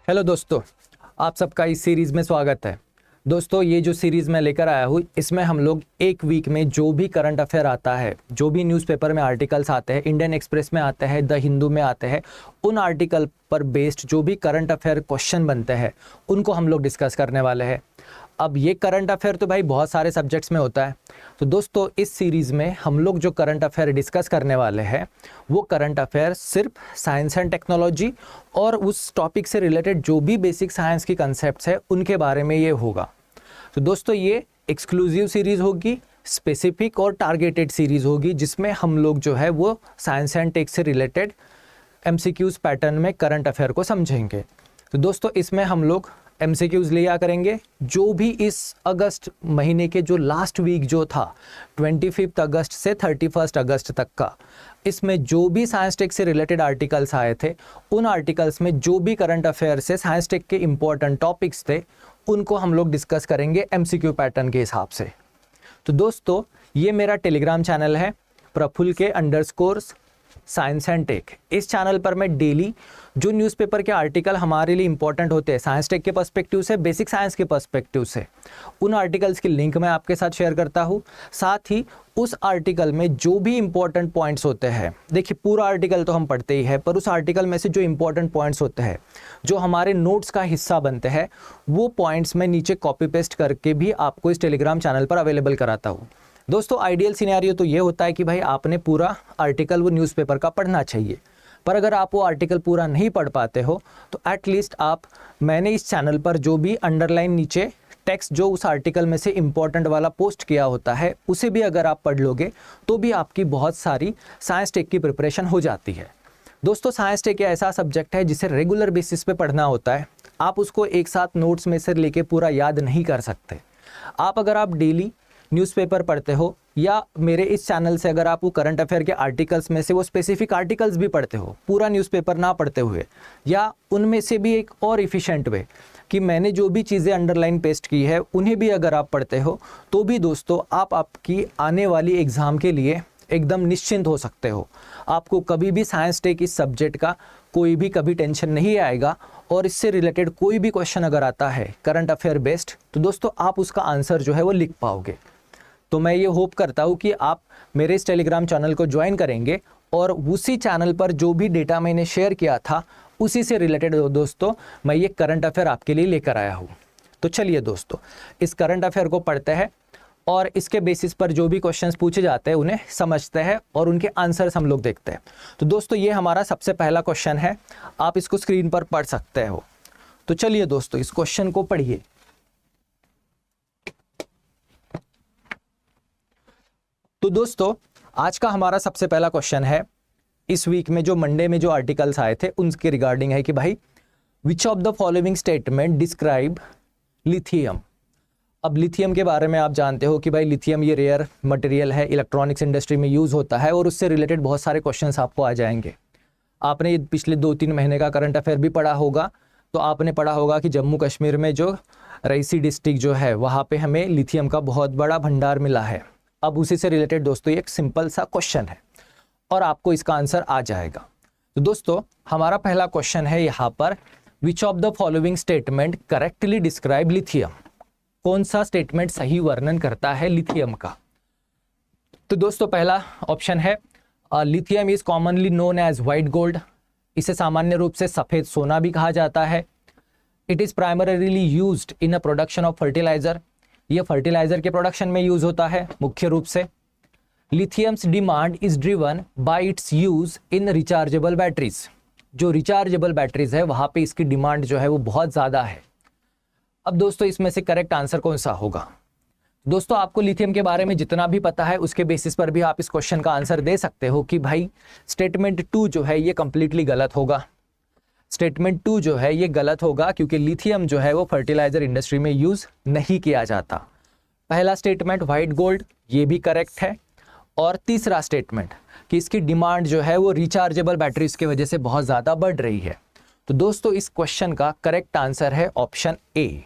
Hello दोस्तों, आप सबका इस सीरीज़ में स्वागत है। दोस्तों, ये जो सीरीज़ मैं लेकर आया हूँ, इसमें हम लोग एक वीक में जो भी करंट अफेयर आता है, जो भी न्यूज़पेपर में आर्टिकल्स आते हैं, इंडियन एक्सप्रेस में आते हैं, द हिंदू में आते हैं, उन आर्टिकल पर बेस्ड जो भी करंट अफेयर क्वेश्चन बनते हैं उनको हम लोग डिस्कस करने वाले हैं। अब ये करंट अफेयर तो भाई बहुत सारे सब्जेक्ट्स में होता है। तो दोस्तों, इस सीरीज़ में हम लोग जो करंट अफेयर डिस्कस करने वाले हैं वो करंट अफेयर सिर्फ साइंस एंड टेक्नोलॉजी और उस टॉपिक से रिलेटेड जो भी बेसिक साइंस की कंसेप्ट्स है उनके बारे में ये होगा। तो दोस्तों, ये एक्सक्लूसिव सीरीज़ होगी, स्पेसिफिक और टारगेटेड सीरीज़ होगी, जिसमें हम लोग जो है वो साइंस एंड टेक से रिलेटेड MCQs पैटर्न में करंट अफेयर को समझेंगे। तो दोस्तों, इसमें हम लोग MCQs लिया करेंगे जो भी इस अगस्त महीने के जो लास्ट वीक जो था 25 अगस्त से 31 अगस्त तक का, इसमें जो भी साइंस टेक से रिलेटेड आर्टिकल्स आए थे, उन आर्टिकल्स में जो भी करंट अफेयर से साइंस टेक के इम्पोर्टेंट टॉपिक्स थे उनको हम लोग डिस्कस करेंगे MCQ पैटर्न के हिसाब से। तो दोस्तों, ये मेरा टेलीग्राम चैनल है प्रफुल्ल के _ साइंस एंड टेक। इस चैनल पर मैं डेली जो न्यूज़पेपर के आर्टिकल हमारे लिए इंपॉर्टेंट होते हैं साइंस टेक के पर्सपेक्टिव से, बेसिक साइंस के पर्सपेक्टिव से, उन आर्टिकल्स की लिंक मैं आपके साथ शेयर करता हूँ। साथ ही उस आर्टिकल में जो भी इंपॉर्टेंट पॉइंट्स होते हैं, देखिए पूरा आर्टिकल तो हम पढ़ते ही है, पर उस आर्टिकल में से जो इंपॉर्टेंट पॉइंट्स होते हैं जो हमारे नोट्स का हिस्सा बनते हैं, वो पॉइंट्स मैं नीचे कॉपी पेस्ट करके भी आपको इस टेलीग्राम चैनल पर अवेलेबल कराता हूँ। दोस्तों, आइडियल सिनेरियो तो ये होता है कि भाई आपने पूरा आर्टिकल वो न्यूज़पेपर का पढ़ना चाहिए, पर अगर आप वो आर्टिकल पूरा नहीं पढ़ पाते हो तो एटलीस्ट मैंने इस चैनल पर जो भी अंडरलाइन नीचे टेक्स्ट जो उस आर्टिकल में से इम्पॉर्टेंट वाला पोस्ट किया होता है उसे भी अगर आप पढ़ लोगे तो भी आपकी बहुत सारी साइंस टेक की प्रिपरेशन हो जाती है। दोस्तों, साइंस टेक ऐसा सब्जेक्ट है जिसे रेगुलर बेसिस पे पढ़ना होता है। आप उसको एक साथ नोट्स में से लेके पूरा याद नहीं कर सकते। अगर आप डेली न्यूज़पेपर पढ़ते हो या मेरे इस चैनल से अगर आप वो करंट अफेयर के आर्टिकल्स में से वो स्पेसिफिक आर्टिकल्स भी पढ़ते हो पूरा न्यूज़पेपर ना पढ़ते हुए, या उनमें से भी एक और इफ़िशेंट वे कि मैंने जो भी चीज़ें अंडरलाइन पेस्ट की है उन्हें भी अगर आप पढ़ते हो तो भी दोस्तों आप आपकी आने वाली एग्ज़ाम के लिए एकदम निश्चिंत हो सकते हो। आपको कभी भी साइंस टेक इस सब्जेक्ट का कोई भी कभी टेंशन नहीं आएगा, और इससे रिलेटेड कोई भी क्वेश्चन अगर आता है करंट अफेयर बेस्ड तो दोस्तों आप उसका आंसर जो है वो लिख पाओगे। तो मैं ये होप करता हूँ कि आप मेरे इस टेलीग्राम चैनल को ज्वाइन करेंगे और उसी चैनल पर जो भी डेटा मैंने शेयर किया था उसी से रिलेटेड दोस्तों मैं ये करंट अफेयर आपके लिए लेकर आया हूँ। तो चलिए दोस्तों, इस करंट अफेयर को पढ़ते हैं और इसके बेसिस पर जो भी क्वेश्चंस पूछे जाते हैं उन्हें समझते हैं और उनके आंसर्स हम लोग देखते हैं। तो दोस्तों, ये हमारा सबसे पहला क्वेश्चन है, आप इसको स्क्रीन पर पढ़ सकते हो। तो चलिए दोस्तों, इस क्वेश्चन को पढ़िए। तो दोस्तों, आज का हमारा सबसे पहला क्वेश्चन है, इस वीक में जो मंडे में जो आर्टिकल्स आए थे उनके रिगार्डिंग है कि भाई which of the following statement describe lithium. अब लिथियम के बारे में आप जानते हो कि भाई लिथियम ये रेयर मटेरियल है, इलेक्ट्रॉनिक्स इंडस्ट्री में यूज़ होता है और उससे रिलेटेड बहुत सारे क्वेश्चंस आपको आ जाएंगे। आपने पिछले 2-3 महीने का करंट अफेयर भी पढ़ा होगा, तो आपने पढ़ा होगा कि जम्मू कश्मीर में जो रईसी डिस्ट्रिक्ट जो है वहाँ पे हमें लिथियम का बहुत बड़ा भंडार मिला है। अब उसी से रिलेटेड दोस्तों एक सिंपल सा क्वेश्चन है और आपको इसका आंसर आ जाएगा। तो दोस्तों, हमारा पहला क्वेश्चन है यहाँ पर, विच of the following statement correctly describe lithium. कौन सा स्टेटमेंट सही वर्णन करता है लिथियम का। तो दोस्तों, पहला ऑप्शन है lithium is commonly known as white gold. इसे सामान्य रूप से सफ़ेद सोना भी कहा जाता है। It is primarily used in a production of fertiliser. ये फर्टिलाइजर के प्रोडक्शन में यूज होता है मुख्य रूप से। Lithium's demand is driven by its use in rechargeable batteries. जो रिचार्जेबल बैटरीज है वहाँ पे इसकी डिमांड जो है वो बहुत ज़्यादा है। अब दोस्तों, इसमें से करेक्ट आंसर कौन सा होगा। दोस्तों, आपको लिथियम के बारे में जितना भी पता है उसके बेसिस पर भी आप इस क्वेश्चन का आंसर दे सकते हो कि भाई स्टेटमेंट 2 जो है ये कंप्लीटली गलत होगा। स्टेटमेंट 2 जो है ये गलत होगा क्योंकि लिथियम जो है वो फर्टिलाइजर इंडस्ट्री में यूज़ नहीं किया जाता। पहला स्टेटमेंट व्हाइट गोल्ड ये भी करेक्ट है, और तीसरा स्टेटमेंट कि इसकी डिमांड जो है वो रिचार्जेबल बैटरीज की वजह से बहुत ज़्यादा बढ़ रही है। तो दोस्तों, इस क्वेश्चन का करेक्ट आंसर है ऑप्शन ए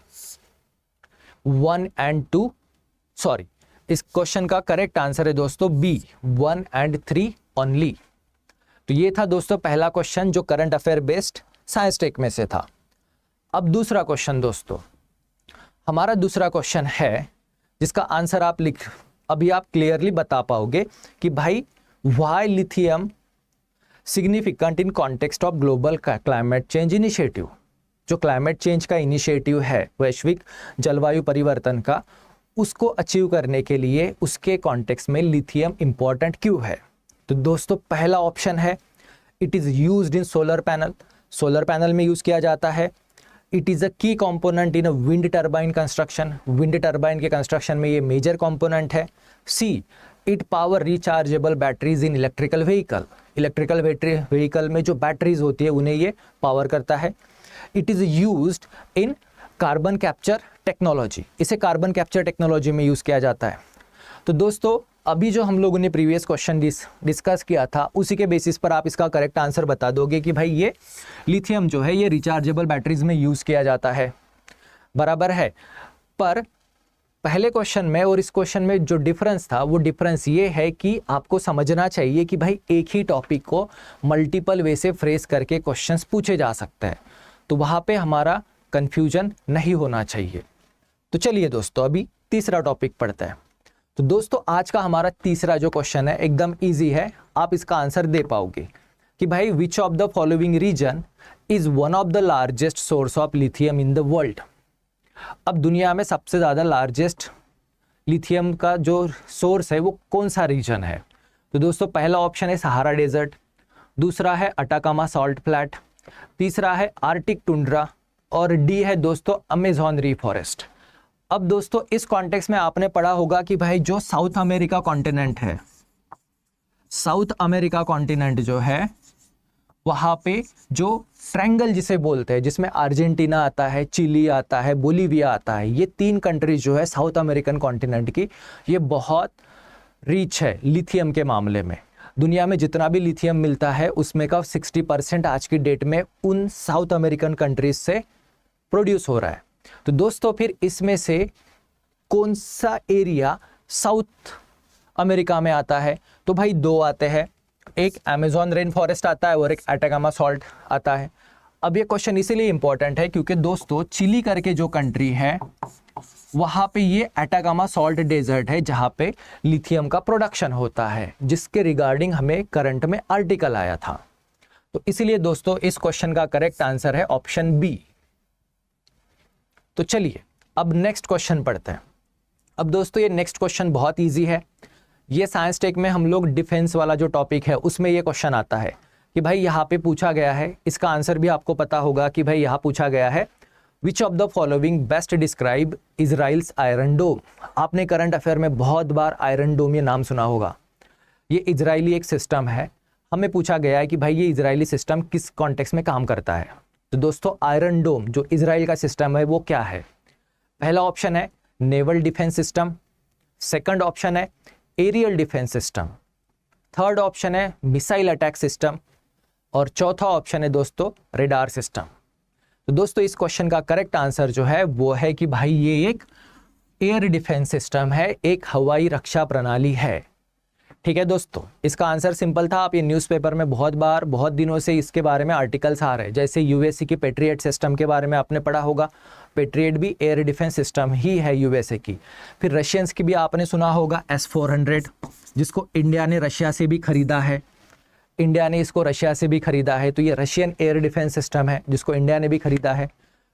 1 and 2। सॉरी, इस क्वेश्चन का करेक्ट आंसर है दोस्तों बी 1 and 3 ओनली। तो ये था दोस्तों पहला क्वेश्चन जो current affair based science tech में से था। अब दूसरा क्वेश्चन दोस्तों, हमारा दूसरा क्वेश्चन है जिसका आंसर अभी आप क्लियरली बता पाओगे कि भाई why lithium significant in context of global climate change initiative. जो क्लाइमेट चेंज का इनिशिएटिव है, वैश्विक जलवायु परिवर्तन का, उसको अचीव करने के लिए उसके कॉन्टेक्स्ट में लिथियम इंपॉर्टेंट क्यों है। तो दोस्तों पहला ऑप्शन है it is used in solar panel, solar panel में यूज़ किया जाता है। It is a key component in a wind turbine construction, wind turbine के कंस्ट्रक्शन में ये मेजर कंपोनेंट है। See, it power rechargeable batteries in electrical vehicle, electrical vehicle में जो बैटरीज होती है उन्हें ये पावर करता है। It is used in carbon capture technology, इसे कार्बन कैप्चर टेक्नोलॉजी में यूज़ किया जाता है। तो दोस्तों अभी जो हम लोगों ने प्रीवियस क्वेश्चन डिस्कस किया था उसी के बेसिस पर आप इसका करेक्ट आंसर बता दोगे कि भाई ये लिथियम जो है ये रिचार्जेबल बैटरीज में यूज़ किया जाता है, बराबर है। पर पहले क्वेश्चन में और इस क्वेश्चन में जो डिफरेंस था वो डिफरेंस ये है कि आपको समझना चाहिए कि भाई एक ही टॉपिक को मल्टीपल वे से फ्रेज करके क्वेश्चंस पूछे जा सकते हैं, तो वहाँ पे हमारा कंफ्यूजन नहीं होना चाहिए। तो चलिए दोस्तों अभी तीसरा टॉपिक पढ़ते हैं। तो दोस्तों आज का हमारा तीसरा जो क्वेश्चन है एकदम इजी है, आप इसका आंसर दे पाओगे कि भाई which of the following region is one of the largest source of lithium in the world. अब दुनिया में सबसे ज़्यादा लार्जेस्ट लिथियम का जो सोर्स है वो कौन सा रीजन है। तो दोस्तों पहला ऑप्शन है सहारा डेजर्ट, दूसरा है अटाकामा सॉल्ट फ्लैट, तीसरा है आर्टिक टुंड्रा और डी है दोस्तों अमेजॉन री फॉरेस्ट। अब दोस्तों इस कॉन्टेक्स्ट में आपने पढ़ा होगा कि भाई जो साउथ अमेरिका कॉन्टिनेंट है, साउथ अमेरिका कॉन्टिनेंट जो है वहाँ पे जो ट्रायंगल जिसे बोलते हैं, जिसमें अर्जेंटीना आता है, चिली आता है, बोलीविया आता है, ये तीन कंट्रीज जो है साउथ अमेरिकन कॉन्टिनेंट की, ये बहुत रिच है लिथियम के मामले में। दुनिया में जितना भी लिथियम मिलता है उसमें का 60% आज की डेट में उन साउथ अमेरिकन कंट्रीज से प्रोड्यूस हो रहा है। तो दोस्तों फिर इसमें से कौन सा एरिया साउथ अमेरिका में आता है। तो भाई दो आते हैं, एक अमेजॉन रेन फॉरेस्ट आता है और एक अटाकामा सॉल्ट आता है। अब ये क्वेश्चन इसीलिए इंपॉर्टेंट है क्योंकि दोस्तों चिली करके जो कंट्री है वहाँ पे ये अटाकामा सॉल्ट डेजर्ट है जहाँ पे लिथियम का प्रोडक्शन होता है, जिसके रिगार्डिंग हमें करंट में आर्टिकल आया था। तो इसीलिए दोस्तों इस क्वेश्चन का करेक्ट आंसर है ऑप्शन बी। तो चलिए अब नेक्स्ट क्वेश्चन पढ़ते हैं। अब दोस्तों ये नेक्स्ट क्वेश्चन बहुत इजी है, ये साइंस टेक में हम लोग डिफेंस वाला जो टॉपिक है उसमें ये क्वेश्चन आता है कि भाई यहाँ पे पूछा गया है, इसका आंसर भी आपको पता होगा कि भाई यहाँ पूछा गया है which of the following best describe Israel's iron dome. आपने करंट अफेयर में बहुत बार आयरन डोम ये नाम सुना होगा। ये इजरायली एक सिस्टम है, हमें पूछा गया है कि भाई ये इजरायली सिस्टम किस कॉन्टेक्स्ट में काम करता है। तो दोस्तों आयरन डोम जो इजराइल का सिस्टम है वो क्या है। पहला ऑप्शन है naval defence system, second option है aerial defence system, third option है मिसाइल अटैक सिस्टम और चौथा ऑप्शन है दोस्तों रेडार सिस्टम। तो दोस्तों इस क्वेश्चन का करेक्ट आंसर जो है वो है कि भाई ये एक एयर डिफेंस सिस्टम है, एक हवाई रक्षा प्रणाली है। ठीक है दोस्तों, इसका आंसर सिंपल था। आप ये न्यूज़पेपर में बहुत बार बहुत दिनों से इसके बारे में आर्टिकल्स आ रहे हैं, जैसे यूएसए की पेट्रियट सिस्टम के बारे में आपने पढ़ा होगा। पेट्रियट भी एयर डिफेंस सिस्टम ही है यूएसए की। फिर रशियंस की भी आपने सुना होगा S-400, जिसको इंडिया ने रशिया से भी खरीदा है, इंडिया ने इसको रशिया से भी खरीदा है। तो ये रशियन एयर डिफेंस सिस्टम है जिसको इंडिया ने भी खरीदा है।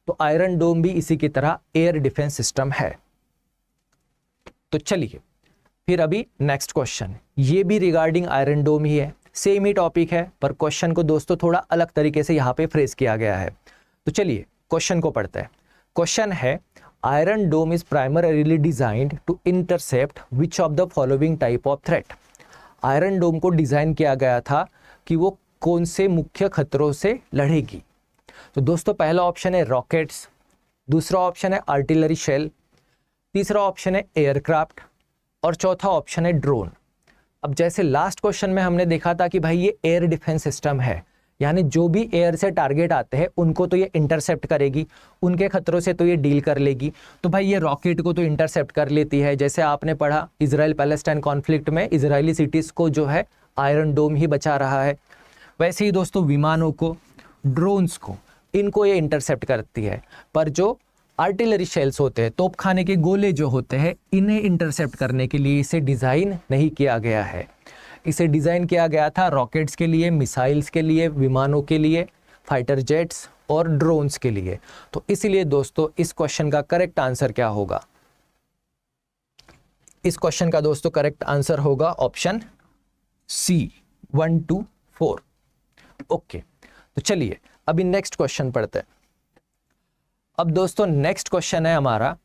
तो आयरन डोम भी इसी की तरह एयर डिफेंस सिस्टम है। तो चलिए फिर अभी नेक्स्ट क्वेश्चन, ये भी रिगार्डिंग आयरन डोम ही है, सेम ही टॉपिक है, पर क्वेश्चन को दोस्तों थोड़ा अलग तरीके से यहाँ पे फ्रेज किया गया है। तो चलिए क्वेश्चन को पढ़ते हैं। क्वेश्चन है iron dome is primarily designed to intercept which of the following type of threat. Iron dome को डिजाइन किया गया था कि वो कौन से मुख्य खतरों से लड़ेगी। तो दोस्तों पहला ऑप्शन है रॉकेट्स, दूसरा ऑप्शन है आर्टिलरी शेल, तीसरा ऑप्शन है एयरक्राफ्ट और चौथा ऑप्शन है ड्रोन। अब जैसे लास्ट क्वेश्चन में हमने देखा था कि भाई ये एयर डिफेंस सिस्टम है, यानी जो भी एयर से टारगेट आते हैं उनको तो ये इंटरसेप्ट करेगी, उनके खतरों से तो ये डील कर लेगी। तो भाई ये रॉकेट को तो इंटरसेप्ट कर लेती है, जैसे आपने पढ़ा इजराइल पैलेस्टाइन कॉन्फ्लिक्ट में इजरायली सिटीज़ को जो है आयरन डोम ही बचा रहा है। वैसे ही दोस्तों विमानों को, ड्रोन्स को, इनको ये इंटरसेप्ट करती है, पर जो आर्टिलरी शेल्स होते हैं, तोपखाने के गोले जो होते हैं, इन्हें इंटरसेप्ट करने के लिए इसे डिज़ाइन नहीं किया गया है। इसे डिज़ाइन किया गया था रॉकेट्स के लिए, मिसाइल्स के लिए, विमानों के लिए, फाइटर जेट्स और ड्रोन्स के लिए। तो इसीलिए दोस्तों इस क्वेश्चन का करेक्ट आंसर क्या होगा? इस क्वेश्चन का दोस्तों करेक्ट आंसर होगा ऑप्शन सी, 1 2 4। ओके, तो चलिए अभी नेक्स्ट क्वेश्चन पढ़ते हैं। अब दोस्तों नेक्स्ट क्वेश्चन है हमारा,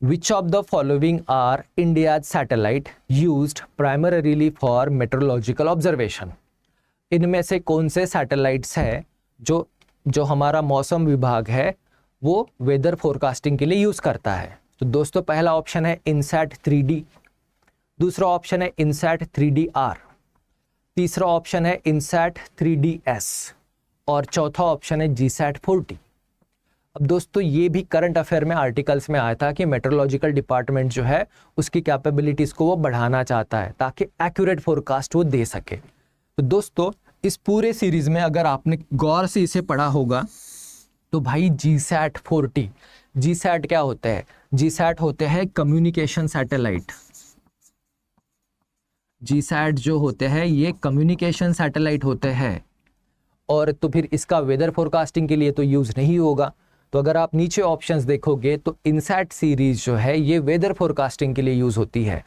which of the following are India's satellite used primarily for meteorological observation. इनमें से कौन से सैटेलाइट्स हैं जो हमारा मौसम विभाग है वो वेदर फोरकास्टिंग के लिए यूज़ करता है? तो दोस्तों पहला ऑप्शन है इनसैट 3D, दूसरा ऑप्शन है इनसैट 3DR, तीसरा ऑप्शन है इनसैट 3DS और चौथा ऑप्शन है जीसैट 40। अब दोस्तों ये भी करंट अफेयर में आर्टिकल्स में आया था कि मेट्रोलॉजिकल डिपार्टमेंट जो है उसकी कैपेबिलिटीज़ को वो बढ़ाना चाहता है ताकि एक्यूरेट फोरकास्ट वो दे सके। तो दोस्तों इस पूरे सीरीज में अगर आपने गौर से इसे पढ़ा होगा तो भाई जीसैट 40, जीसैट क्या होता है? जीसैट होते हैं कम्युनिकेशन सैटेलाइट। जीसैट जो होते हैं ये कम्युनिकेशन सैटेलाइट होते हैं, और तो फिर इसका वेदर फोरकास्टिंग के लिए तो यूज़ नहीं होगा। तो अगर आप नीचे ऑप्शंस देखोगे तो इनसैट सीरीज जो है ये वेदर फोरकास्टिंग के लिए यूज़ होती है।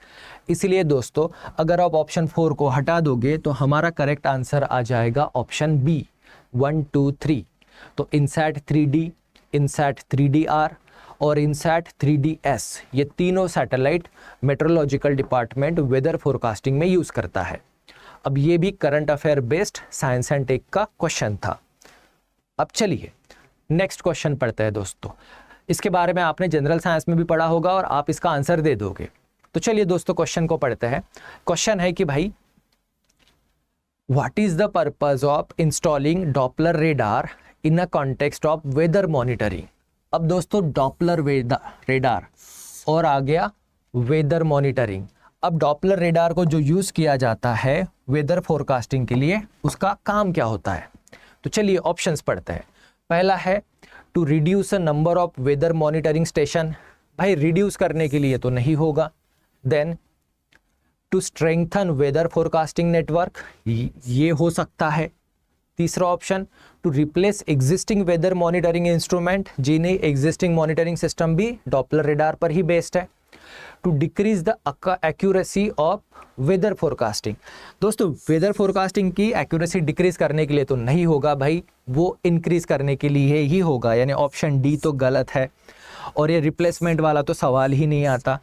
इसलिए दोस्तों अगर आप ऑप्शन 4 को हटा दोगे तो हमारा करेक्ट आंसर आ जाएगा ऑप्शन बी, 1 2 3। तो इनसैट 3D, इनसैट 3DR और इनसैट 3DS ये तीनों satellite meteorological department weather forecasting में यूज़ करता है। अब ये भी current affair based science and tech का क्वेश्चन था। अब चलिए नेक्स्ट क्वेश्चन पढ़ते हैं दोस्तों। इसके बारे में आपने जनरल साइंस में भी पढ़ा होगा और आप इसका आंसर दे दोगे। तो चलिए दोस्तों क्वेश्चन को पढ़ते हैं। क्वेश्चन है कि भाई what is the purpose of installing Doppler radar in a context of weather monitoring. अब दोस्तों डॉपलर रेडार और आ गया वेदर मॉनिटरिंग। अब डॉपलर रेडार को जो यूज़ किया जाता है वेदर फोरकास्टिंग के लिए, उसका काम क्या होता है? तो चलिए ऑप्शंस पढ़ते हैं। पहला है to reduce a number of weather monitoring station. भाई रिड्यूस करने के लिए तो नहीं होगा। Then to strengthen weather forecasting network, ये हो सकता है। तीसरा option to replace existing weather monitoring instrument, जिन्हें एग्जिस्टिंग मॉनिटरिंग सिस्टम भी डॉपलर रेडार पर ही बेस्ड है। To decrease the accuracy of weather forecasting. दोस्तों वेदर फोरकास्टिंग की एक्यूरेसी डिक्रीज करने के लिए तो नहीं होगा भाई, वो इंक्रीज करने के लिए ही होगा, यानी ऑप्शन डी तो गलत है। और ये रिप्लेसमेंट वाला तो सवाल ही नहीं आता,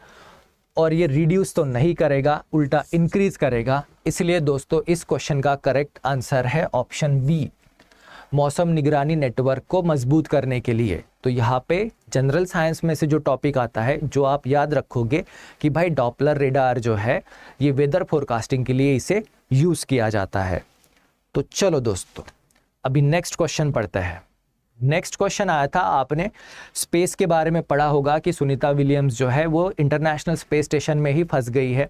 और ये रिड्यूस तो नहीं करेगा, उल्टा इंक्रीज करेगा। इसलिए दोस्तों इस क्वेश्चन का करेक्ट आंसर है ऑप्शन बी, मौसम निगरानी नेटवर्क को मजबूत करने के लिए। तो यहाँ पे जनरल साइंस में से जो टॉपिक आता है जो आप याद रखोगे कि भाई डॉपलर रेडार जो है ये वेदर फोरकास्टिंग के लिए इसे यूज़ किया जाता है। तो चलो दोस्तों अभी नेक्स्ट क्वेश्चन पढ़ते हैं। नेक्स्ट क्वेश्चन आया था, आपने स्पेस के बारे में पढ़ा होगा कि सुनीता विलियम्स जो है वो इंटरनेशनल स्पेस स्टेशन में ही फंस गई है,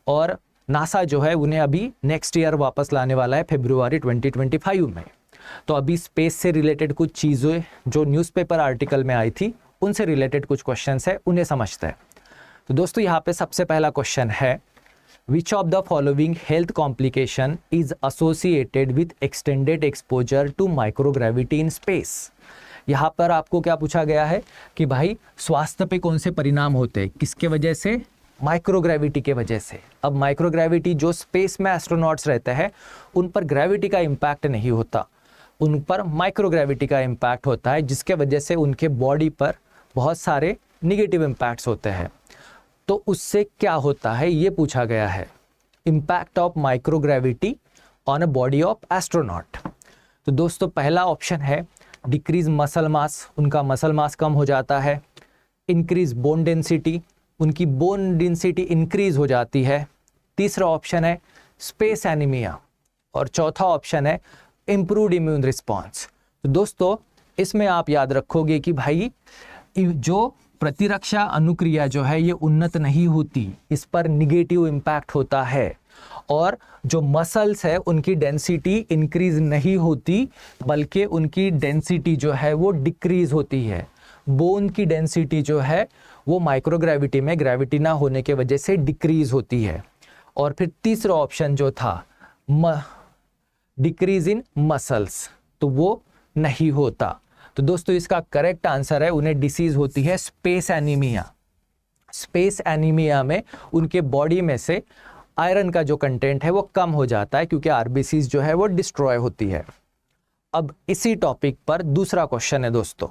और नासा जो है उन्हें अभी नेक्स्ट ईयर वापस लाने वाला है फरवरी 2025 में। तो अभी स्पेस से रिलेटेड कुछ चीज़ें जो न्यूज़पेपर आर्टिकल में आई थी उनसे रिलेटेड कुछ क्वेश्चंस है, उन्हें समझते हैं। तो दोस्तों यहाँ पे सबसे पहला क्वेश्चन है, which of the following health complication is associated with extended exposure to microgravity in space. यहाँ पर आपको क्या पूछा गया है कि भाई स्वास्थ्य पे कौन से परिणाम होते हैं, किसके वजह से? माइक्रोग्रेविटी के वजह से। अब माइक्रोग्रेविटी जो स्पेस में एस्ट्रोनॉट्स रहते हैं उन पर ग्रेविटी का इम्पैक्ट नहीं होता, उन पर माइक्रोग्रेविटी का इम्पैक्ट होता है, जिसके वजह से उनके बॉडी पर बहुत सारे निगेटिव इम्पैक्ट्स होते हैं। तो उससे क्या होता है ये पूछा गया है, impact of microgravity on a body of astronaut. तो दोस्तों पहला ऑप्शन है डिक्रीज मसल मास, उनका मसल मास कम हो जाता है। इंक्रीज बोन डेंसिटी, उनकी बोन डेंसिटी इंक्रीज हो जाती है। तीसरा ऑप्शन है स्पेस एनीमिया, और चौथा ऑप्शन है इम्प्रूव्ड इम्यून रिस्पॉन्स। तो दोस्तों इसमें आप याद रखोगे कि भाई जो प्रतिरक्षा अनुक्रिया जो है ये उन्नत नहीं होती, इस पर निगेटिव इम्पैक्ट होता है, और जो मसल्स है उनकी डेंसिटी इंक्रीज नहीं होती, बल्कि उनकी डेंसिटी जो है वो डिक्रीज होती है। बोन की डेंसिटी जो है वो माइक्रोग्रेविटी में ग्रेविटी ना होने के वजह से डिक्रीज होती है। और फिर तीसरा ऑप्शन जो था डिक्रीज इन मसल्स, तो वो नहीं होता। तो दोस्तों इसका करेक्ट आंसर है, उन्हें डिसीज होती है स्पेस एनीमिया। स्पेस एनीमिया में उनके बॉडी में से आयरन का जो कंटेंट है वो कम हो जाता है, क्योंकि आरबीसीज जो है वो डिस्ट्रॉय होती है। अब इसी टॉपिक पर दूसरा क्वेश्चन है दोस्तों,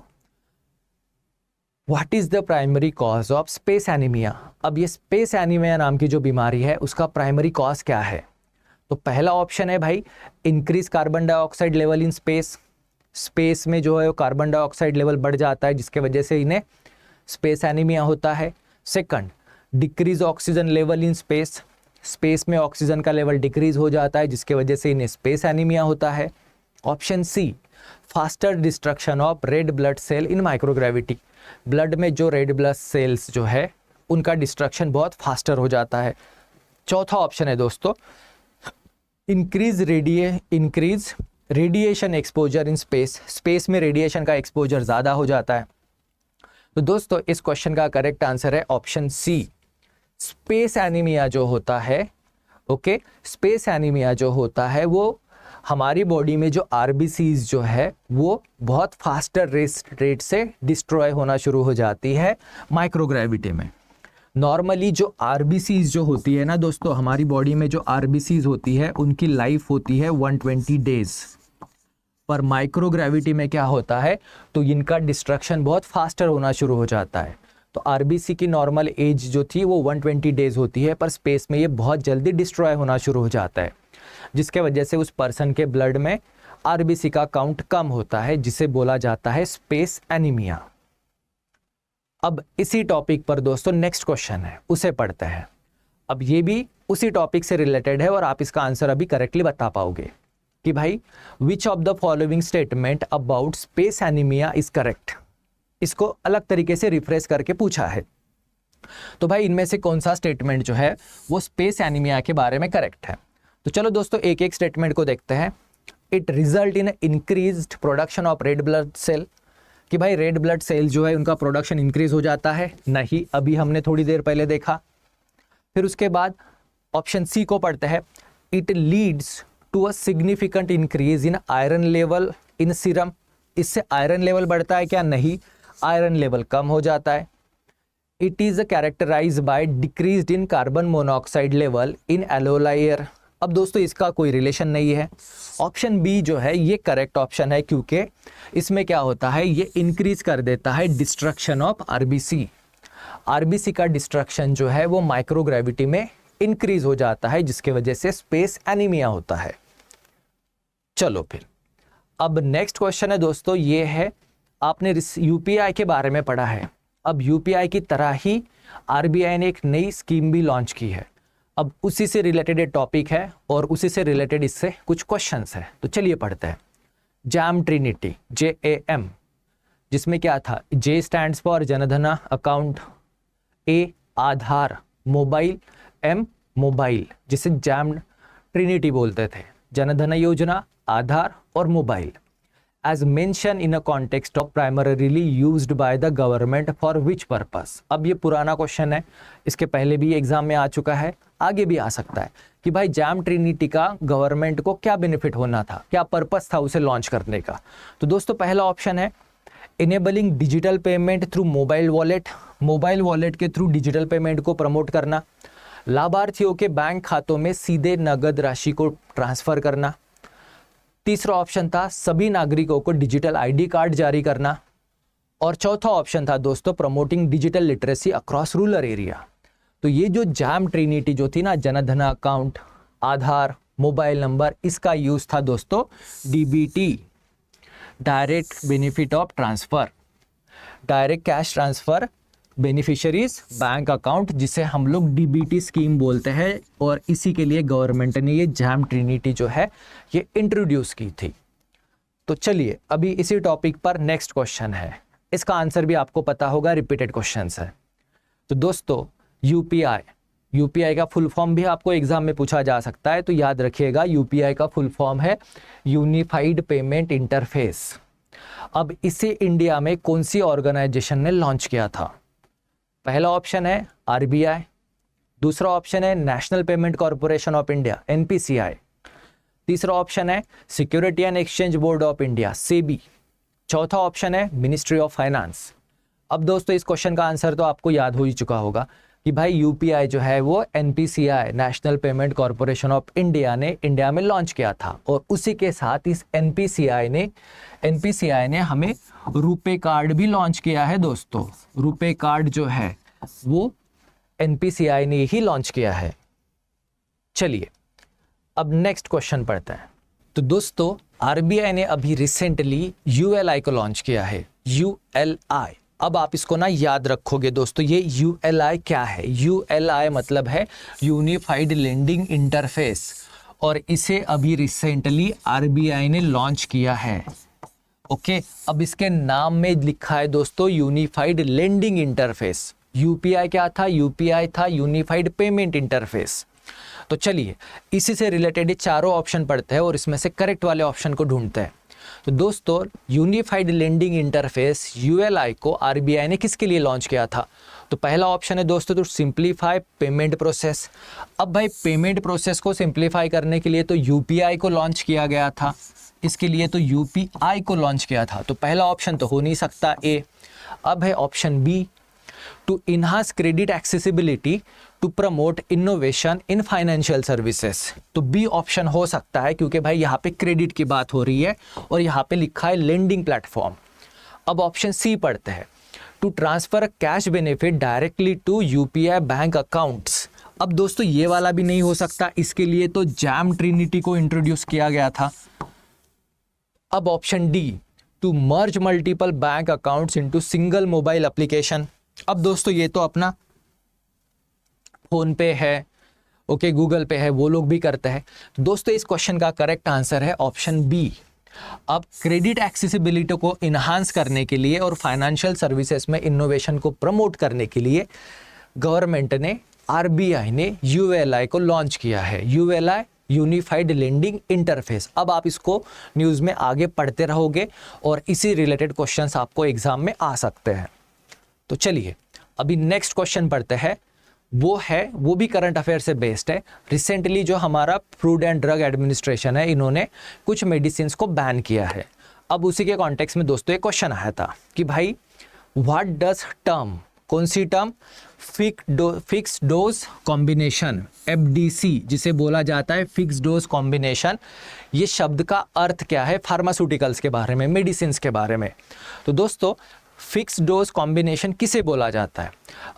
what is the primary cause of space anaemia. अब ये स्पेस एनीमिया नाम की जो बीमारी है उसका प्राइमरी कॉज क्या है। तो पहला ऑप्शन है भाई increase carbon dioxide level in space. Space में जो है कार्बन डाइऑक्साइड लेवल बढ़ जाता है, जिसके वजह से इन्हें स्पेस एनीमिया होता है। Second, decrease oxygen level in space. Space में ऑक्सीजन का लेवल डिक्रीज हो जाता है, जिसके वजह से इन्हें स्पेस एनीमिया होता है। Option C, faster destruction of red blood cell in microgravity. Blood में जो रेड ब्लड सेल्स जो है उनका डिस्ट्रक्शन बहुत फास्टर हो जाता है। चौथा ऑप्शन है दोस्तों increase radiation exposure in space. Space में रेडिएशन का एक्सपोजर ज़्यादा हो जाता है। तो दोस्तों इस क्वेश्चन का करेक्ट आंसर है ऑप्शन सी, स्पेस एनीमिया जो होता है। ओके, स्पेस एनीमिया जो होता है वो हमारी बॉडी में जो आरबीसीज जो है वो बहुत फास्टर रेट से डिस्ट्रॉय होना शुरू हो जाती है माइक्रोग्रेविटी में। नॉर्मली जो आरबीसीज जो होती है ना दोस्तों, हमारी बॉडी में जो आरबीसीज होती है उनकी लाइफ होती है 120 डेज। पर माइक्रोग्रेविटी में क्या होता है, तो इनका डिस्ट्रक्शन बहुत फास्टर होना शुरू हो जाता है। तो आरबीसी की नॉर्मल एज जो थी वो 120 डेज होती है, पर स्पेस में ये बहुत जल्दी डिस्ट्रॉय होना शुरू हो जाता है, जिसके वजह से उस पर्सन के ब्लड में आरबीसी का काउंट कम होता है, जिसे बोला जाता है स्पेस एनीमिया। अब इसी टॉपिक पर दोस्तों नेक्स्ट क्वेश्चन है, उसे पढ़ते हैं। अब ये भी उसी टॉपिक से रिलेटेड है और आप इसका आंसर अभी करेक्टली बता पाओगे कि भाई which of the following statement about space anaemia is correct. इसको अलग तरीके से रिफ्रेश करके पूछा है। तो भाई इनमें से कौन सा स्टेटमेंट जो है वो स्पेस एनीमिया के बारे में करेक्ट है। तो चलो दोस्तों एक एक स्टेटमेंट को देखते हैं। It result in increased production of red blood cell, कि भाई रेड ब्लड सेल जो है उनका प्रोडक्शन इंक्रीज हो जाता है। नहीं, अभी हमने थोड़ी देर पहले देखा। फिर उसके बाद ऑप्शन सी को पढ़ते हैं, it leads to a significant increase in iron level in serum. इससे आयरन लेवल बढ़ता है क्या? नहीं, आयरन लेवल कम हो जाता है। It is characterise by decreased in carbon monoxide level in एलोलाई एयर। अब दोस्तों इसका कोई रिलेशन नहीं है। ऑप्शन बी जो है ये करेक्ट ऑप्शन है, क्योंकि इसमें क्या होता है, ये इंक्रीज कर देता है डिस्ट्रक्शन ऑफ आरबीसी। आरबीसी का डिस्ट्रक्शन जो है वो माइक्रोग्रेविटी में इंक्रीज हो जाता है, जिसके वजह से स्पेस एनीमिया होता है। चलो फिर अब नेक्स्ट क्वेश्चन है दोस्तों, ये है आपने यूपीआई के बारे में पढ़ा है। अब यूपीआई की तरह ही आरबीआई ने एक नई स्कीम भी लॉन्च की है। अब उसी से रिलेटेड ये टॉपिक है और उसी से रिलेटेड इससे कुछ क्वेश्चंस है, तो चलिए पढ़ते हैं। जैम ट्रिनिटी, JAM, जिसमें क्या था, J stands for Jan Dhan account, A Aadhaar, mobile, M mobile, जिसे जैम ट्रिनिटी बोलते थे। जनधन योजना, आधार और mobile. As mention in a context of primarily used by the government for which purpose. अब ये पुराना क्वेश्चन है, इसके पहले भी एग्जाम में आ चुका है, आगे भी आ सकता है कि भाई जैम ट्रिनिटी का गवर्नमेंट को क्या बेनिफिट होना था, क्या पर्पस था उसे लॉन्च करने का। तो दोस्तों पहला ऑप्शन है enabling digital payment through mobile wallet. Mobile wallet के थ्रू डिजिटल पेमेंट को प्रमोट करना। लाभार्थियों के बैंक खातों में सीधे नगद राशि को ट्रांसफर करना। तीसरा ऑप्शन था सभी नागरिकों को डिजिटल आईडी कार्ड जारी करना। और चौथा ऑप्शन था दोस्तों promoting digital literacy across rural area. तो ये जो जैम ट्रिनिटी जो थी ना, जनधन अकाउंट, आधार, मोबाइल नंबर, इसका यूज था दोस्तों DBT, direct benefit of transfer, direct cash transfer beneficiaries bank account, जिसे हम लोग DBT स्कीम बोलते हैं। और इसी के लिए गवर्नमेंट ने ये जैम ट्रिनिटी जो है ये इंट्रोड्यूस की थी। तो चलिए अभी इसी टॉपिक पर नेक्स्ट क्वेश्चन है, इसका आंसर भी आपको पता होगा, रिपीटेड क्वेश्चन है। तो दोस्तों यूपीआई का फुल फॉर्म भी आपको एग्जाम में पूछा जा सकता है, तो याद रखिएगा यूपीआई का फुल फॉर्म है यूनिफाइड पेमेंट इंटरफेस। अब इसे इंडिया में कौन सी ऑर्गेनाइजेशन ने लॉन्च किया था? पहला ऑप्शन है आरबीआई, दूसरा ऑप्शन है national payment corporation of India NPCI, तीसरा ऑप्शन है security and exchange board of India SEBI, चौथा ऑप्शन है मिनिस्ट्री ऑफ फाइनेंस। अब दोस्तों इस क्वेश्चन का आंसर तो आपको याद हो ही चुका होगा कि भाई यूपीआई जो है वो NPCI national payment corporation of India ने इंडिया में लॉन्च किया था, और उसी के साथ इस एनपीसीआई ने हमें रुपे कार्ड भी लॉन्च किया है दोस्तों। रुपे कार्ड जो है वो एनपीसीआई ने ही लॉन्च किया है। चलिए अब नेक्स्ट क्वेश्चन पढ़ते हैं। तो दोस्तों आरबीआई ने अभी रिसेंटली यूएलआई को लॉन्च किया है, यूएलआई। अब आप इसको ना याद रखोगे दोस्तों, ये यूएलआई क्या है? यूएलआई मतलब है यूनिफाइड लेंडिंग इंटरफेस, और इसे अभी रिसेंटली आरबीआई ने लॉन्च किया है। ओके, अब इसके नाम में लिखा है दोस्तों यूनिफाइड लेंडिंग इंटरफेस। यूपीआई क्या था? यूपीआई था यूनिफाइड पेमेंट इंटरफेस। तो चलिए इसी से रिलेटेड चारों ऑप्शन पढ़ते हैं और इसमें से करेक्ट वाले ऑप्शन को ढूंढते हैं। तो दोस्तों यूनिफाइड लेंडिंग इंटरफेस यूएलआई को आरबीआई ने किसके लिए लॉन्च किया था? तो पहला ऑप्शन है दोस्तों टू सिंप्लीफाई पेमेंट प्रोसेस। अब भाई पेमेंट प्रोसेस को सिंप्लीफाई करने के लिए तो यूपीआई को लॉन्च किया गया था, इसके लिए तो यूपीआई को लॉन्च किया था, तो पहला ऑप्शन तो हो नहीं सकता ए। अब है option B to enhance credit accessibility to promote innovation in financial services. तो बी ऑप्शन हो सकता है, क्योंकि भाई यहाँ पे क्रेडिट की बात हो रही है और यहाँ पे लिखा है लेंडिंग प्लेटफॉर्म। अब ऑप्शन सी पढ़ते हैं, to transfer cash benefit directly to UPI bank accounts. अब दोस्तों ये वाला भी नहीं हो सकता, इसके लिए तो जैम ट्रिनिटी को इंट्रोड्यूस किया गया था। अब option D to merge multiple bank accounts into single mobile application. अब दोस्तों ये तो अपना फोन पे है, ओके गूगल पे है, वो लोग भी करते हैं। दोस्तों इस क्वेश्चन का करेक्ट आंसर है ऑप्शन बी। अब क्रेडिट एक्सेसिबिलिटी को इन्हांस करने के लिए और फाइनेंशियल सर्विसेज में इनोवेशन को प्रमोट करने के लिए गवर्नमेंट ने, आरबीआई ने यूएलआई को लॉन्च किया है, यूएलआई यूनिफाइड लेंडिंग इंटरफेस। अब आप इसको न्यूज़ में आगे पढ़ते रहोगे और इसी रिलेटेड क्वेश्चंस आपको एग्जाम में आ सकते हैं। तो चलिए अभी नेक्स्ट क्वेश्चन पढ़ते हैं, वो भी करंट अफेयर से बेस्ड है। रिसेंटली जो हमारा फूड एंड ड्रग एडमिनिस्ट्रेशन है, इन्होंने कुछ मेडिसिन को बैन किया है। अब उसी के कॉन्टेक्स्ट में दोस्तों एक क्वेश्चन आया था कि भाई व्हाट डज टर्म, कौन सी term? Fix dose combination, FDC जिसे बोला जाता है, फिक्स डोज कॉम्बिनेशन, ये शब्द का अर्थ क्या है फार्मास्यूटिकल्स के बारे में, मेडिसिन के बारे में। तो दोस्तों फिक्स डोज कॉम्बिनेशन किसे बोला जाता है?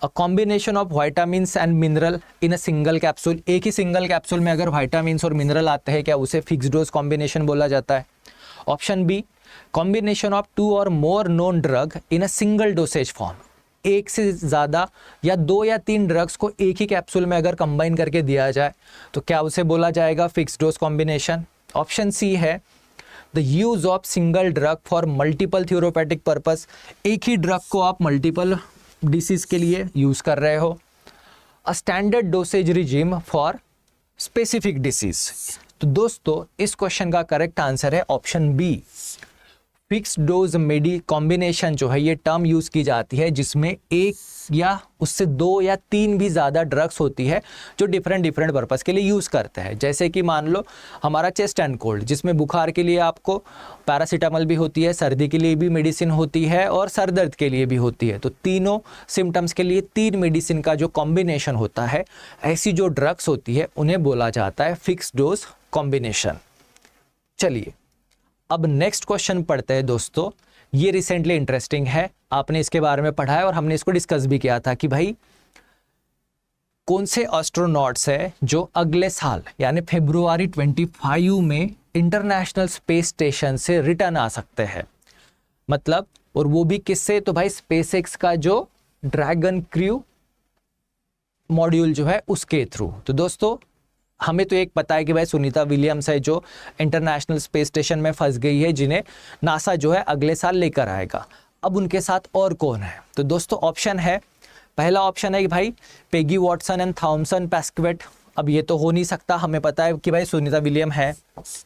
A combination of vitamins and mineral in a single capsule. एक ही सिंगल कैप्सूल में अगर वाइटामिन्स और मिनरल आते हैं, क्या उसे फिक्स डोज कॉम्बिनेशन बोला जाता है? ऑप्शन बी कॉम्बिनेशन ऑफ 2 और more known drug in a single dosage form. एक से ज़्यादा या 2 या 3 ड्रग्स को एक ही कैप्सूल में अगर कंबाइन करके दिया जाए तो क्या उसे बोला जाएगा fix dose combination? Option C है the use of single drug for multiple therapeutic purpose. एक ही ड्रग को आप मल्टीपल डिसीज के लिए यूज कर रहे हो। A standard dosage regime for specific disease. तो दोस्तों इस क्वेश्चन का करेक्ट आंसर है ऑप्शन बी। फिक्स डोज मेडी कॉम्बिनेशन जो है ये टर्म यूज की जाती है जिसमें एक या उससे 2 या 3 भी ज़्यादा ड्रग्स होती है जो डिफरेंट पर्पस के लिए यूज़ करते हैं। जैसे कि मान लो हमारा चेस्ट एंड कोल्ड, जिसमें बुखार के लिए आपको पैरासीटामोल भी होती है, सर्दी के लिए भी मेडिसिन होती है और सर दर्द के लिए भी होती है। तो तीनों सिम्टम्स के लिए 3 मेडिसिन का जो कॉम्बिनेशन होता है, ऐसी जो ड्रग्स होती है उन्हें बोला जाता है फिक्स डोज कॉम्बिनेशन। चलिए अब नेक्स्ट क्वेश्चन पढ़ते हैं दोस्तों। ये रिसेंटली इंटरेस्टिंग है, आपने इसके बारे में पढ़ा है और हमने इसको डिस्कस भी किया था कि भाई कौन से एस्ट्रोनॉट्स है जो अगले साल यानी फरवरी 25 में इंटरनेशनल स्पेस स्टेशन से रिटर्न आ सकते हैं। मतलब और वो भी किससे? तो भाई स्पेसएक्स का जो ड्रैगन क्रू मॉड्यूल जो है उसके थ्रू। तो दोस्तों हमें तो एक पता है कि भाई सुनीता विलियम्स है जो इंटरनेशनल स्पेस स्टेशन में फंस गई है, जिन्हें नासा जो है अगले साल लेकर आएगा। अब उनके साथ और कौन है? तो दोस्तों ऑप्शन है पहला ऑप्शन है कि भाई पेगी वॉटसन एंड थॉमसन पैस्क्वेट। अब ये तो हो नहीं सकता, हमें पता है कि भाई सुनीता विलियम है,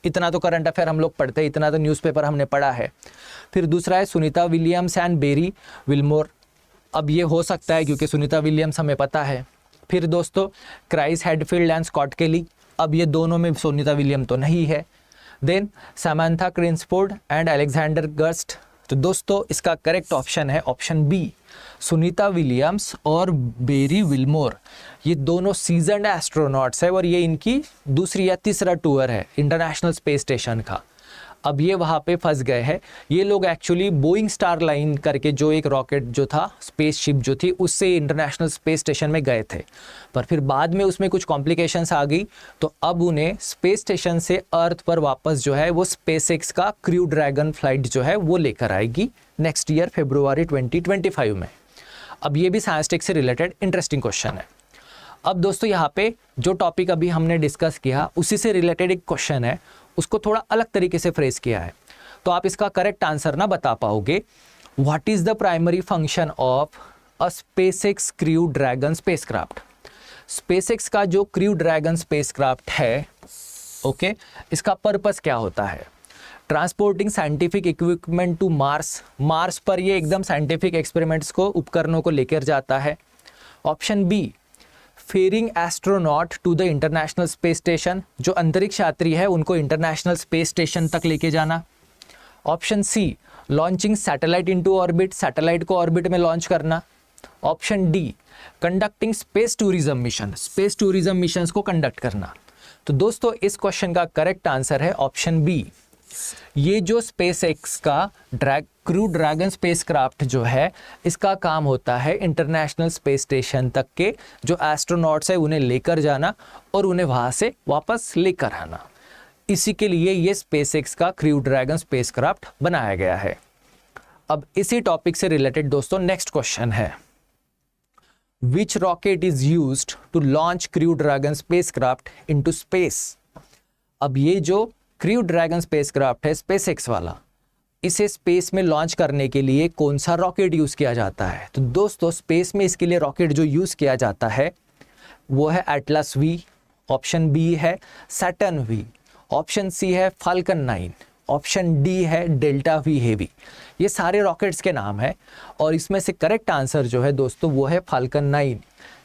इतना तो करंट अफेयर हम लोग पढ़ते हैं, इतना तो न्यूज़पेपर हमने पढ़ा है। फिर दूसरा है Sunita Williams and Barry Wilmore. अब ये हो सकता है क्योंकि सुनीता विलियम्स हमें पता है। फिर दोस्तों क्राइस हेडफील्ड एंड स्कॉट केली। अब ये दोनों में सुनीता विलियम तो नहीं है। Then Samantha Cristoforetti and Alexander Gerst. तो दोस्तों इसका करेक्ट ऑप्शन है ऑप्शन बी, सुनीता विलियम्स और बेरी विल्मोर। ये दोनों सीजन्ड एस्ट्रोनॉट्स है और ये इनकी दूसरी या तीसरा टूर है इंटरनेशनल स्पेस स्टेशन का। अब ये वहाँ पे फंस गए हैं। ये लोग एक्चुअली बोइंग स्टार लाइन करके जो एक रॉकेट जो था, स्पेसशिप जो थी, उससे इंटरनेशनल स्पेस स्टेशन में गए थे, पर फिर बाद में उसमें कुछ कॉम्प्लिकेशंस आ गई, तो अब उन्हें स्पेस स्टेशन से अर्थ पर वापस जो है वो स्पेसएक्स का क्रू ड्रैगन फ्लाइट जो है वो लेकर आएगी नेक्स्ट ईयर फरवरी 2025 में। अब ये भी साइंस टेक से रिलेटेड इंटरेस्टिंग क्वेश्चन है। अब दोस्तों यहाँ पे जो टॉपिक अभी हमने डिस्कस किया उसी से रिलेटेड एक क्वेश्चन है, उसको थोड़ा अलग तरीके से फ्रेज किया है, तो आप इसका करेक्ट आंसर ना बता पाओगे। What is the primary function of a SpaceX Crew Dragon spacecraft. SpaceX का जो क्रू ड्रैगन स्पेसक्राफ्ट है, ओके, इसका पर्पस क्या होता है? Transporting scientific equipment to Mars. Mars पर ये एकदम साइंटिफिक एक्सपेरिमेंट्स को, उपकरणों को लेकर जाता है। Option B, ferrying astronaut to the International Space Station. जो अंतरिक्ष यात्री है उनको इंटरनेशनल स्पेस स्टेशन तक लेके जाना। Option C, launching satellite into orbit. Satellite को ऑर्बिट में लॉन्च करना। Option D, conducting space tourism mission. Space tourism missions को कंडक्ट करना। तो दोस्तों इस क्वेश्चन का करेक्ट आंसर है ऑप्शन बी। ये जो स्पेसएक्स का क्रू ड्रैगन स्पेसक्राफ्ट जो है, इसका काम होता है इंटरनेशनल स्पेस स्टेशन तक के जो एस्ट्रोनॉट्स है उन्हें लेकर जाना और उन्हें वहां से वापस लेकर आना। इसी के लिए ये स्पेसएक्स का क्रू ड्रैगन स्पेसक्राफ्ट बनाया गया है। अब इसी टॉपिक से रिलेटेड दोस्तों नेक्स्ट क्वेश्चन है, which rocket is used to launch Crew Dragon spacecraft into space. अब ये जो क्रू ड्रैगन स्पेसक्राफ्ट है स्पेसएक्स वाला, इसे स्पेस में लॉन्च करने के लिए कौन सा रॉकेट यूज़ किया जाता है? तो दोस्तों स्पेस में इसके लिए रॉकेट जो यूज़ किया जाता है वो है एटलस वी। ऑप्शन बी है सैटर्न वी। ऑप्शन सी है फाल्कन 9। ऑप्शन डी है डेल्टा वी हेवी। ये सारे रॉकेट्स के नाम है और इसमें से करेक्ट आंसर जो है दोस्तों वो है फाल्कन 9।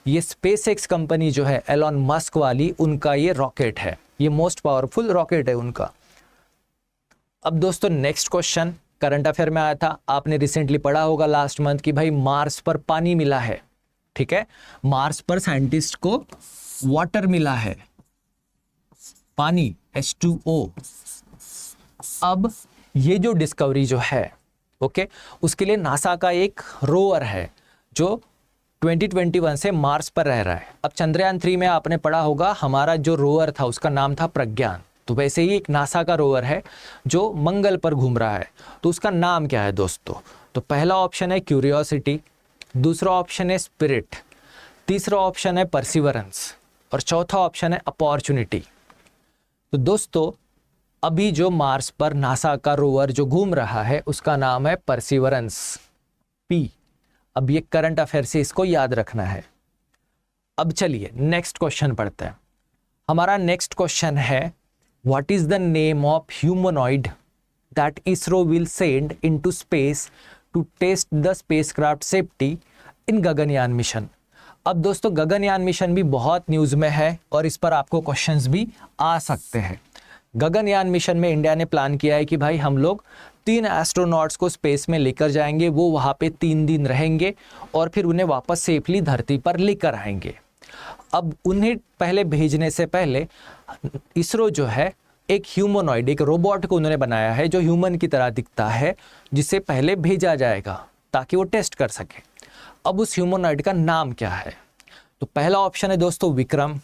ये स्पेसएक्स कंपनी जो है एलॉन मस्क वाली, उनका ये रॉकेट है, ये मोस्ट पावरफुल रॉकेट है उनका। अब दोस्तों नेक्स्ट क्वेश्चन करंट अफेयर में आया था, आपने रिसेंटली पढ़ा होगा लास्ट मंथ कि भाई मार्स पर पानी मिला है, ठीक है, मार्स पर साइंटिस्ट को वाटर मिला है, पानी H2O। अब ये जो डिस्कवरी जो है, ओके, उसके लिए नासा का एक रोवर है जो 2021 से मार्स पर रह रहा है। अब चंद्रयान 3 में आपने पढ़ा होगा हमारा जो रोवर था उसका नाम था प्रज्ञान, तो वैसे ही एक नासा का रोवर है जो मंगल पर घूम रहा है, तो उसका नाम क्या है दोस्तों? तो पहला ऑप्शन है क्यूरियोसिटी, दूसरा ऑप्शन है स्पिरिट, तीसरा ऑप्शन है परसिवरेंस और चौथा ऑप्शन है अपॉर्चुनिटी। तो दोस्तों अभी जो मार्स पर नासा का रोवर जो घूम रहा है उसका नाम है परसिवरेंस, पी। अब ये करंट अफेयर से इसको याद रखना है। अब चलिए नेक्स्ट क्वेश्चन पढ़ते हैं। हमारा नेक्स्ट क्वेश्चन है, what is the name of humanoid that ISRO will send into space to test the spacecraft safety in Gaganyaan mission. अब दोस्तों गगनयान मिशन भी बहुत न्यूज में है और इस पर आपको क्वेश्चंस भी आ सकते हैं। गगनयान मिशन में इंडिया ने प्लान किया है कि भाई हम लोग 3 एस्ट्रोनॉट्स को स्पेस में लेकर जाएंगे, वो वहाँ पे 3 दिन रहेंगे और फिर उन्हें वापस सेफली धरती पर लेकर आएंगे। अब उन्हें पहले भेजने से पहले इसरो जो है एक ह्यूमनॉइड, एक रोबोट को उन्होंने बनाया है जो ह्यूमन की तरह दिखता है, जिसे पहले भेजा जाएगा ताकि वो टेस्ट कर सके। अब उस ह्यूमनॉइड का नाम क्या है? तो पहला ऑप्शन है दोस्तों विक्रम,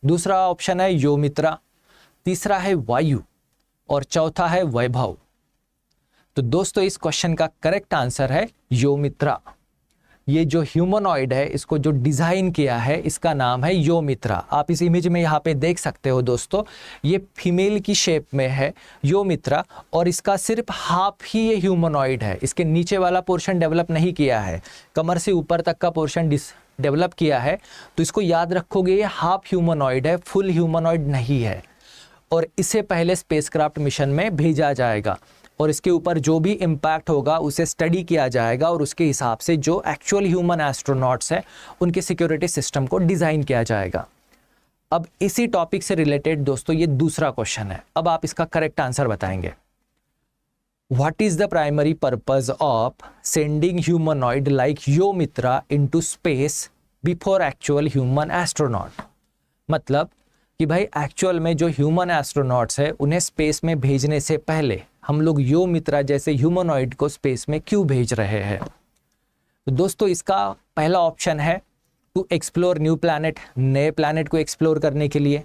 दूसरा ऑप्शन है योमित्रा, तीसरा है वायु और चौथा है वैभव। तो दोस्तों इस क्वेश्चन का करेक्ट आंसर है योमित्रा। ये जो ह्यूमनॉइड है इसको जो डिज़ाइन किया है इसका नाम है योमित्रा। आप इस इमेज में यहाँ पे देख सकते हो दोस्तों, ये फीमेल की शेप में है योमित्रा और इसका सिर्फ हाफ ही ये ह्यूमनॉइड है, इसके नीचे वाला पोर्शन डेवलप नहीं किया है, कमर से ऊपर तक का पोर्शन डेवलप किया है, तो इसको याद रखोगे, ये हाफ ह्यूमनॉइड है, फुल ह्यूमनॉइड नहीं है। और इसे पहले स्पेसक्राफ्ट मिशन में भेजा जाएगा और इसके ऊपर जो भी इम्पैक्ट होगा उसे स्टडी किया जाएगा और उसके हिसाब से जो एक्चुअल ह्यूमन एस्ट्रोनॉट्स हैं उनके सिक्योरिटी सिस्टम को डिज़ाइन किया जाएगा। अब इसी टॉपिक से रिलेटेड दोस्तों ये दूसरा क्वेश्चन है, अब आप इसका करेक्ट आंसर बताएंगे। What is the primary purpose of sending humanoid like Vyommitra into space before actual human astronaut? मतलब कि भाई एक्चुअल में जो ह्यूमन एस्ट्रोनॉट्स है उन्हें स्पेस में भेजने से पहले हम लोग योमित्रा जैसे ह्यूमनॉइड को स्पेस में क्यों भेज रहे हैं? तो दोस्तों इसका पहला ऑप्शन है टू एक्सप्लोर न्यू प्लैनेट, नए प्लैनेट को एक्सप्लोर करने के लिए।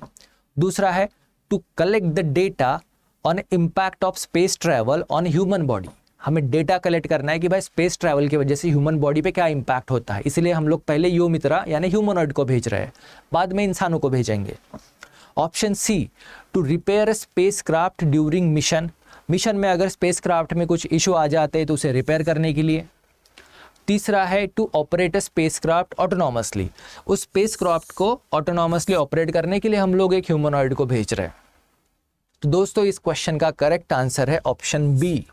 दूसरा है to collect the data on impact of space travel on human body, हमें डेटा कलेक्ट करना है कि भाई स्पेस ट्रैवल की वजह से ह्यूमन बॉडी पे क्या इम्पैक्ट होता है, इसलिए हम लोग पहले योमित्रा यानी ह्यूमनॉइड को भेज रहे हैं, बाद में इंसानों को भेजेंगे। Option C to repair space craft during mission, mission में अगर स्पेस क्राफ्ट में कुछ इशू आ जाते हैं तो उसे रिपेयर करने के लिए। तीसरा है to operate a space craft autonomously, उस स्पेस क्राफ्ट को ऑटोनॉमसली ऑपरेट करने के लिए हम लोग एक ह्यूमनॉइड को भेज रहे हैं। तो दोस्तों इस क्वेश्चन का करेक्ट आंसर है ऑप्शन बी।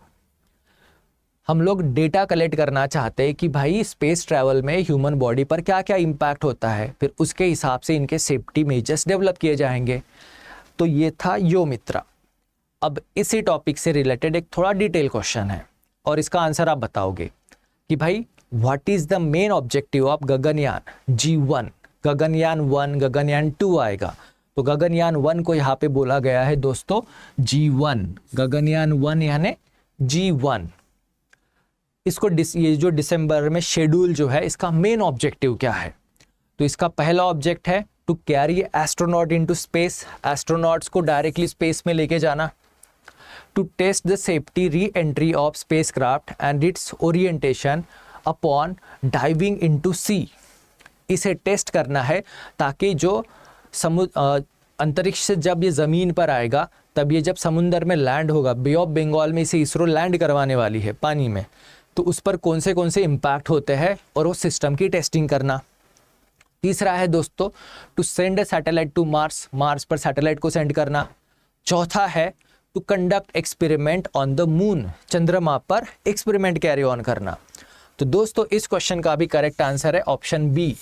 हम लोग डेटा कलेक्ट करना चाहते हैं कि भाई स्पेस ट्रैवल में ह्यूमन बॉडी पर क्या क्या इम्पैक्ट होता है, फिर उसके हिसाब से इनके सेफ्टी मेजर्स डेवलप किए जाएंगे। तो ये था योमित्रा। अब इसी टॉपिक से रिलेटेड एक थोड़ा डिटेल क्वेश्चन है और इसका आंसर आप बताओगे कि भाई what is the main objective of Gaganyaan G1? Gaganyaan 1, Gaganyaan 2 आएगा, तो गगनयान 1 को यहाँ पे बोला गया है दोस्तों G1, गगनयान 1 यानी G1। इसको ये जो दिसंबर में शेड्यूल जो है इसका मेन ऑब्जेक्टिव क्या है? तो इसका पहला ऑब्जेक्ट है to carry astronaut into space, astronauts को डायरेक्टली स्पेस में लेके जाना। To test the safety reentry of spacecraft and its orientation upon diving into sea, इसे टेस्ट करना है ताकि जो अंतरिक्ष से जब ये ज़मीन पर आएगा तब ये जब समुंदर में लैंड होगा, बे ऑफ बंगाल में इसे इसरो लैंड करवाने वाली है पानी में, तो उस पर कौन से इम्पैक्ट होते हैं और उस सिस्टम की टेस्टिंग करना। तीसरा है दोस्तों to send a satellite to Mars, Mars पर सैटेलाइट को सेंड करना। चौथा है to conduct experiment on the moon, चंद्रमा पर एक्सपेरिमेंट कैरी ऑन करना। तो दोस्तों इस क्वेश्चन का भी करेक्ट आंसर है ऑप्शन बी।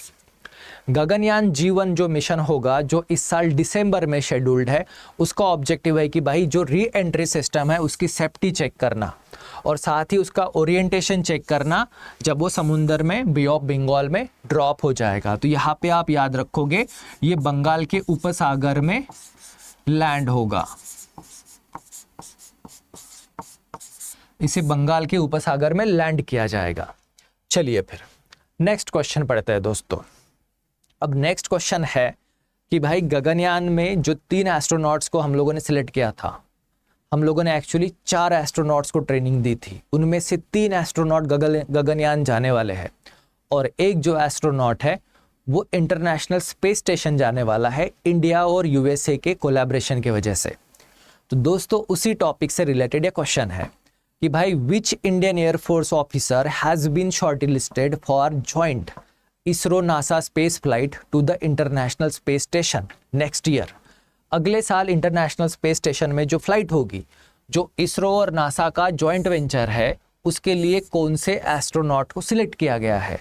गगनयान G1 जो मिशन होगा जो इस साल दिसंबर में शेड्यूल्ड है, उसका ऑब्जेक्टिव है कि भाई जो री एंट्री सिस्टम है उसकी सेफ्टी चेक करना और साथ ही उसका ओरिएंटेशन चेक करना जब वो समुंदर में बे ऑफ बंगाल में ड्रॉप हो जाएगा। तो यहाँ पे आप याद रखोगे ये बंगाल के उपसागर में लैंड होगा, इसे बंगाल के उपसागर में लैंड किया जाएगा। चलिए फिर नेक्स्ट क्वेश्चन पढ़ते हैं दोस्तों। अब नेक्स्ट क्वेश्चन है कि भाई गगनयान में जो 3 एस्ट्रोनॉट्स को हम लोगों ने सिलेक्ट किया था, हम लोगों ने एक्चुअली 4 एस्ट्रोनॉट्स को ट्रेनिंग दी थी, उनमें से 3 एस्ट्रोनॉट गगनयान जाने वाले हैं और एक जो एस्ट्रोनॉट है वो इंटरनेशनल स्पेस स्टेशन जाने वाला है इंडिया और USA के कोलैबोरेशन की वजह से। तो दोस्तों उसी टॉपिक से रिलेटेड ये क्वेश्चन है कि भाई which Indian air force officer has been shortlisted for joint ISRO NASA space flight to the International Space Station next year. अगले साल इंटरनेशनल स्पेस स्टेशन में जो फ्लाइट होगी, जो इसरो और नासा का जॉइंट वेंचर है, उसके लिए कौन से एस्ट्रोनॉट को सिलेक्ट किया गया है?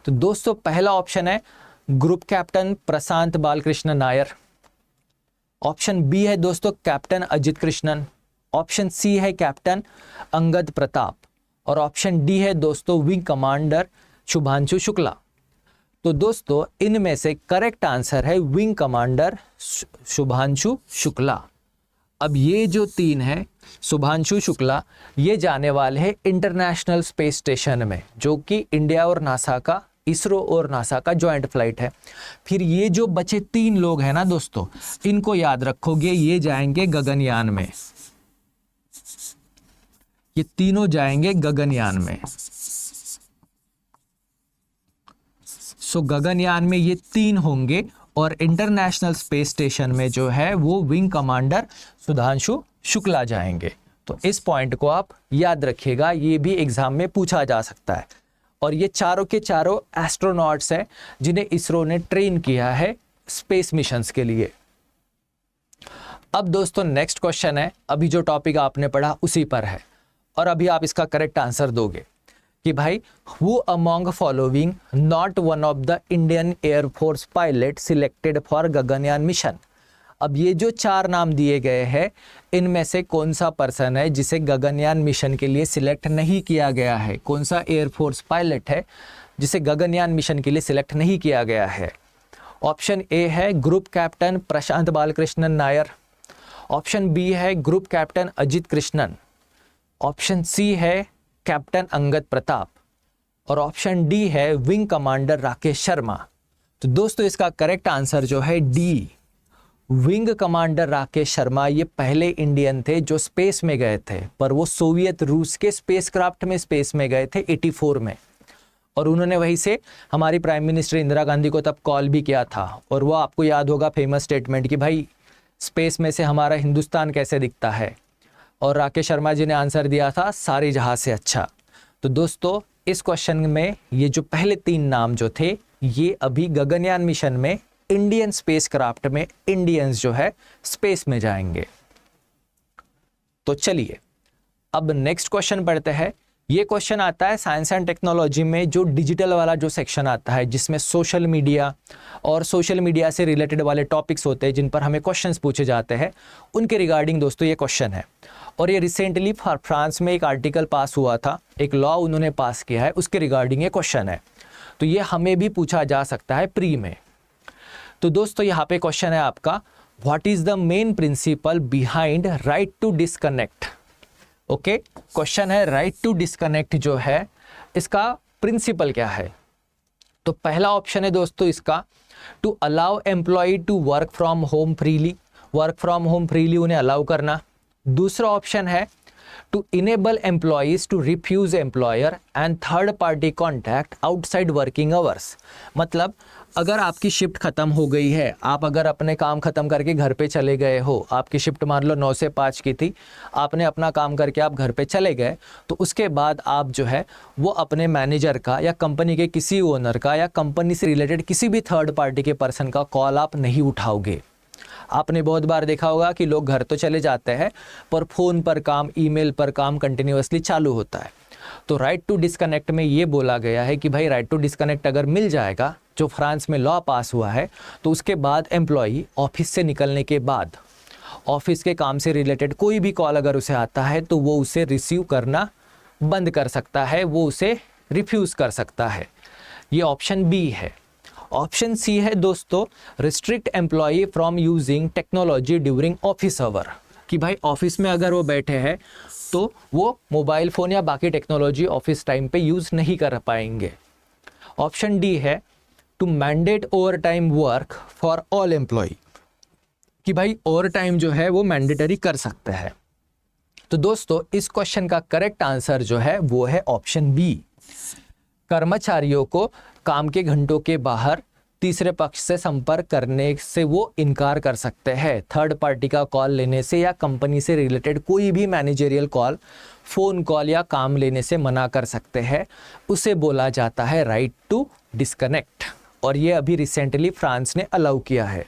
तो दोस्तों पहला ऑप्शन है group captain Prashant Balakrishna Nair. Option B है दोस्तों captain Ajit Krishnan. Option C है कैप्टन अंगद प्रताप और ऑप्शन डी है दोस्तों विंग कमांडर शुभांशु शुक्ला। तो दोस्तों इनमें से करेक्ट आंसर है विंग कमांडर शुभांशु शुक्ला। अब ये जो 3 है शुभांशु शुक्ला, ये जाने वाले हैं इंटरनेशनल स्पेस स्टेशन में, जो कि इंडिया और नासा का, इसरो और नासा का जॉइंट फ्लाइट है। फिर ये जो बचे 3 लोग हैं ना दोस्तों, इनको याद रखोगे, ये जाएंगे गगनयान में, ये तीनों जाएंगे गगनयान में। सो गगनयान में ये 3 होंगे और इंटरनेशनल स्पेस स्टेशन में जो है वो विंग कमांडर सुधांशु शुक्ला जाएंगे। तो इस पॉइंट को आप याद रखिएगा, ये भी एग्जाम में पूछा जा सकता है। और ये चारों के चारों एस्ट्रोनॉट्स हैं जिन्हें इसरो ने ट्रेन किया है स्पेस मिशंस के लिए। अब दोस्तों नेक्स्ट क्वेश्चन है, अभी जो टॉपिक आपने पढ़ा उसी पर है और अभी आप इसका करेक्ट आंसर दोगे कि भाई who among following not one of the Indian air force pilot selected for Gaganyaan mission. अब ये जो चार नाम दिए गए हैं इनमें से कौन सा पर्सन है जिसे गगनयान मिशन के लिए सिलेक्ट नहीं किया गया है, कौन सा एयरफोर्स पायलट है जिसे गगनयान मिशन के लिए सिलेक्ट नहीं किया गया है। ऑप्शन ए है group captain Prashant Balakrishnan Nair, option B है group captain Ajit Krishnan, option C है कैप्टन अंगद प्रताप और ऑप्शन डी है विंग कमांडर राकेश शर्मा। तो दोस्तों इसका करेक्ट आंसर जो है D, wing commander Rakesh Sharma. ये पहले इंडियन थे जो स्पेस में गए थे, पर वो सोवियत रूस के स्पेसक्राफ्ट में स्पेस में गए थे 84 में, और उन्होंने वहीं से हमारी प्राइम मिनिस्टर इंदिरा गांधी को तब कॉल भी किया था। और वो आपको याद होगा फेमस स्टेटमेंट कि भाई स्पेस में से हमारा हिंदुस्तान कैसे दिखता है, और राकेश शर्मा जी ने आंसर दिया था सारे जहां से अच्छा। तो दोस्तों इस क्वेश्चन में ये जो पहले तीन नाम जो थे ये अभी गगनयान मिशन में इंडियन स्पेसक्राफ्ट में इंडियंस जो है स्पेस में जाएंगे। तो चलिए अब नेक्स्ट क्वेश्चन पढ़ते हैं। ये क्वेश्चन आता है साइंस एंड टेक्नोलॉजी में, जो डिजिटल वाला जो सेक्शन आता है जिसमें सोशल मीडिया और सोशल मीडिया से रिलेटेड वाले टॉपिक्स होते हैं जिन पर हमें क्वेश्चंस पूछे जाते हैं, उनके रिगार्डिंग दोस्तों ये क्वेश्चन है। और ये रिसेंटली फ्रांस में एक आर्टिकल पास हुआ था, एक लॉ उन्होंने पास किया है, उसके रिगार्डिंग ये क्वेश्चन है। तो ये हमें भी पूछा जा सकता है प्री में। तो दोस्तों यहाँ पे क्वेश्चन है आपका, what is the main principle behind right to disconnect. Okay, question है राइट टू डिस्कनेक्ट जो है इसका प्रिंसिपल क्या है। तो पहला ऑप्शन है दोस्तों इसका, to allow employ to work from home freely, work from home freely उन्हें अलाउ करना। दूसरा ऑप्शन है to enable employees to refuse employer and third party contact outside working hours. मतलब अगर आपकी शिफ्ट खत्म हो गई है, आप अगर अपने काम खत्म करके घर पे चले गए हो, आपकी शिफ्ट मान लो 9 से 5 की थी, आपने अपना काम करके आप घर पे चले गए, तो उसके बाद आप जो है वो अपने मैनेजर का या कंपनी के किसी ओनर का या कंपनी से रिलेटेड किसी भी थर्ड पार्टी के पर्सन का कॉल आप नहीं उठाओगे। आपने बहुत बार देखा होगा कि लोग घर तो चले जाते हैं पर फ़ोन पर काम, ईमेल पर काम कंटिन्यूअसली चालू होता है। तो राइट टू डिस्कनेक्ट में ये बोला गया है कि भाई राइट टू डिस्कनेक्ट अगर मिल जाएगा, जो फ्रांस में लॉ पास हुआ है, तो उसके बाद एम्प्लॉई ऑफिस से निकलने के बाद ऑफिस के काम से रिलेटेड कोई भी कॉल अगर उसे आता है तो वो उसे रिसीव करना बंद कर सकता है, वो उसे रिफ्यूज़ कर सकता है। ये ऑप्शन बी है। ऑप्शन सी है दोस्तों, restrict employee from using technology during office hour, कि भाई ऑफिस में अगर वो बैठे हैं तो वो मोबाइल फ़ोन या बाकी टेक्नोलॉजी ऑफिस टाइम पे यूज़ नहीं कर पाएंगे। ऑप्शन डी है to mandate over time work for all employee, कि भाई ओवर टाइम जो है वो मैंडेटरी कर सकते हैं। तो दोस्तों इस क्वेश्चन का करेक्ट आंसर जो है वो है ऑप्शन बी, कर्मचारियों को काम के घंटों के बाहर तीसरे पक्ष से संपर्क करने से वो इनकार कर सकते हैं। थर्ड पार्टी का कॉल लेने से या कंपनी से रिलेटेड कोई भी मैनेजरियल कॉल, फ़ोन कॉल या काम लेने से मना कर सकते हैं। उसे बोला जाता है राइट टू डिस्कनेक्ट, और ये अभी रिसेंटली फ्रांस ने अलाउ किया है।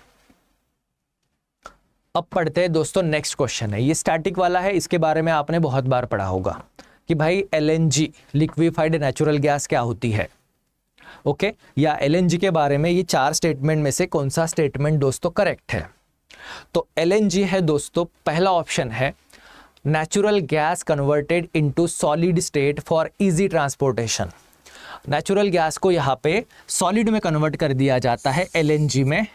अब पढ़ते हैं दोस्तों नेक्स्ट क्वेश्चन है, ये स्टैटिक वाला है, इसके बारे में आपने बहुत बार पढ़ा होगा कि भाई LNG लिक्विफाइड नेचुरल गैस क्या होती है। ओके, या LNG के बारे में ये 4 स्टेटमेंट में से कौन सा स्टेटमेंट दोस्तों करेक्ट है। तो LNG है दोस्तों, पहला ऑप्शन है natural gas converted into solid state for easy transportation. Natural gas को यहाँ पे सॉलिड में कन्वर्ट कर दिया जाता है LNG में,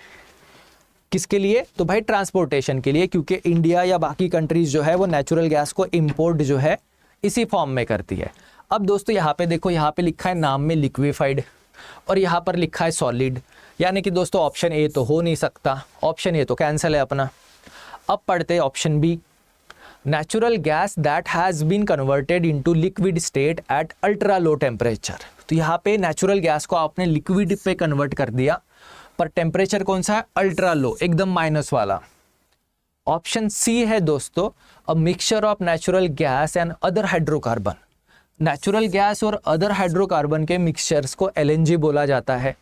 किसके लिए, तो भाई ट्रांसपोर्टेशन के लिए, क्योंकि इंडिया या बाकी कंट्रीज जो है वो नेचुरल गैस को इंपोर्ट जो है इसी फॉर्म में करती है। अब दोस्तों यहाँ पे देखो, यहाँ पे लिखा है नाम में लिक्विफाइड और यहाँ पर लिखा है सॉलिड, यानी कि दोस्तों ऑप्शन ए तो हो नहीं सकता, ऑप्शन ए तो कैंसिल है अपना। अब पढ़ते हैं option B, natural gas that has been converted into liquid state at ultra low temperature. तो यहाँ पे नेचुरल गैस को आपने लिक्विड पे कन्वर्ट कर दिया, पर टेम्परेचर कौन सा है, अल्ट्रा लो, एकदम माइनस वाला। ऑप्शन सी है दोस्तों, a mixture of natural gas and other hydrocarbon. Natural gas और अदर हाइड्रोकार्बन के मिक्सचर्स को एलएनजी बोला जाता है।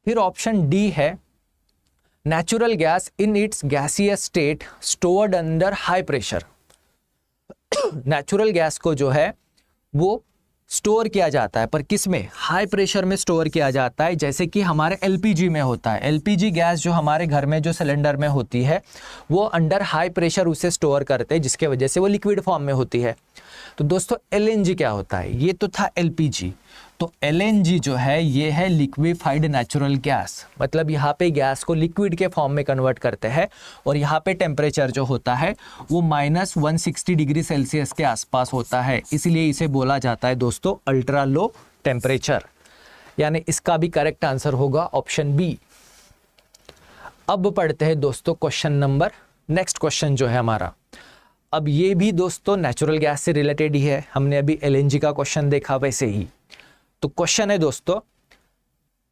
फिर ऑप्शन डी है natural gas in its gaseous state stored under high pressure. Natural gas को जो है वो स्टोर किया जाता है, पर किस में? हाई प्रेशर में स्टोर किया जाता है, जैसे कि हमारे एलपीजी में होता है। एलपीजी गैस जो हमारे घर में जो सिलेंडर में होती है वो अंडर हाई प्रेशर उसे स्टोर करते हैं, जिसके वजह से वो लिक्विड फॉर्म में होती है। तो दोस्तों एलएनजी क्या होता है? ये तो था एलपीजी, तो एलएनजी जो है ये है लिक्विफाइड नेचुरल गैस, मतलब यहाँ पे गैस को लिक्विड के फॉर्म में कन्वर्ट करते हैं और यहाँ पे टेम्परेचर जो होता है वो -160 डिग्री सेल्सियस के आसपास होता है, इसलिए इसे बोला जाता है दोस्तों अल्ट्रा लो टेम्परेचर। यानी इसका भी करेक्ट आंसर होगा ऑप्शन बी। अब पढ़ते हैं दोस्तों क्वेश्चन नंबर, नेक्स्ट क्वेश्चन जो है हमारा, अब ये भी दोस्तों नेचुरल गैस से रिलेटेड ही है। हमने अभी एलएनजी का क्वेश्चन देखा वैसे ही। तो क्वेश्चन है दोस्तों,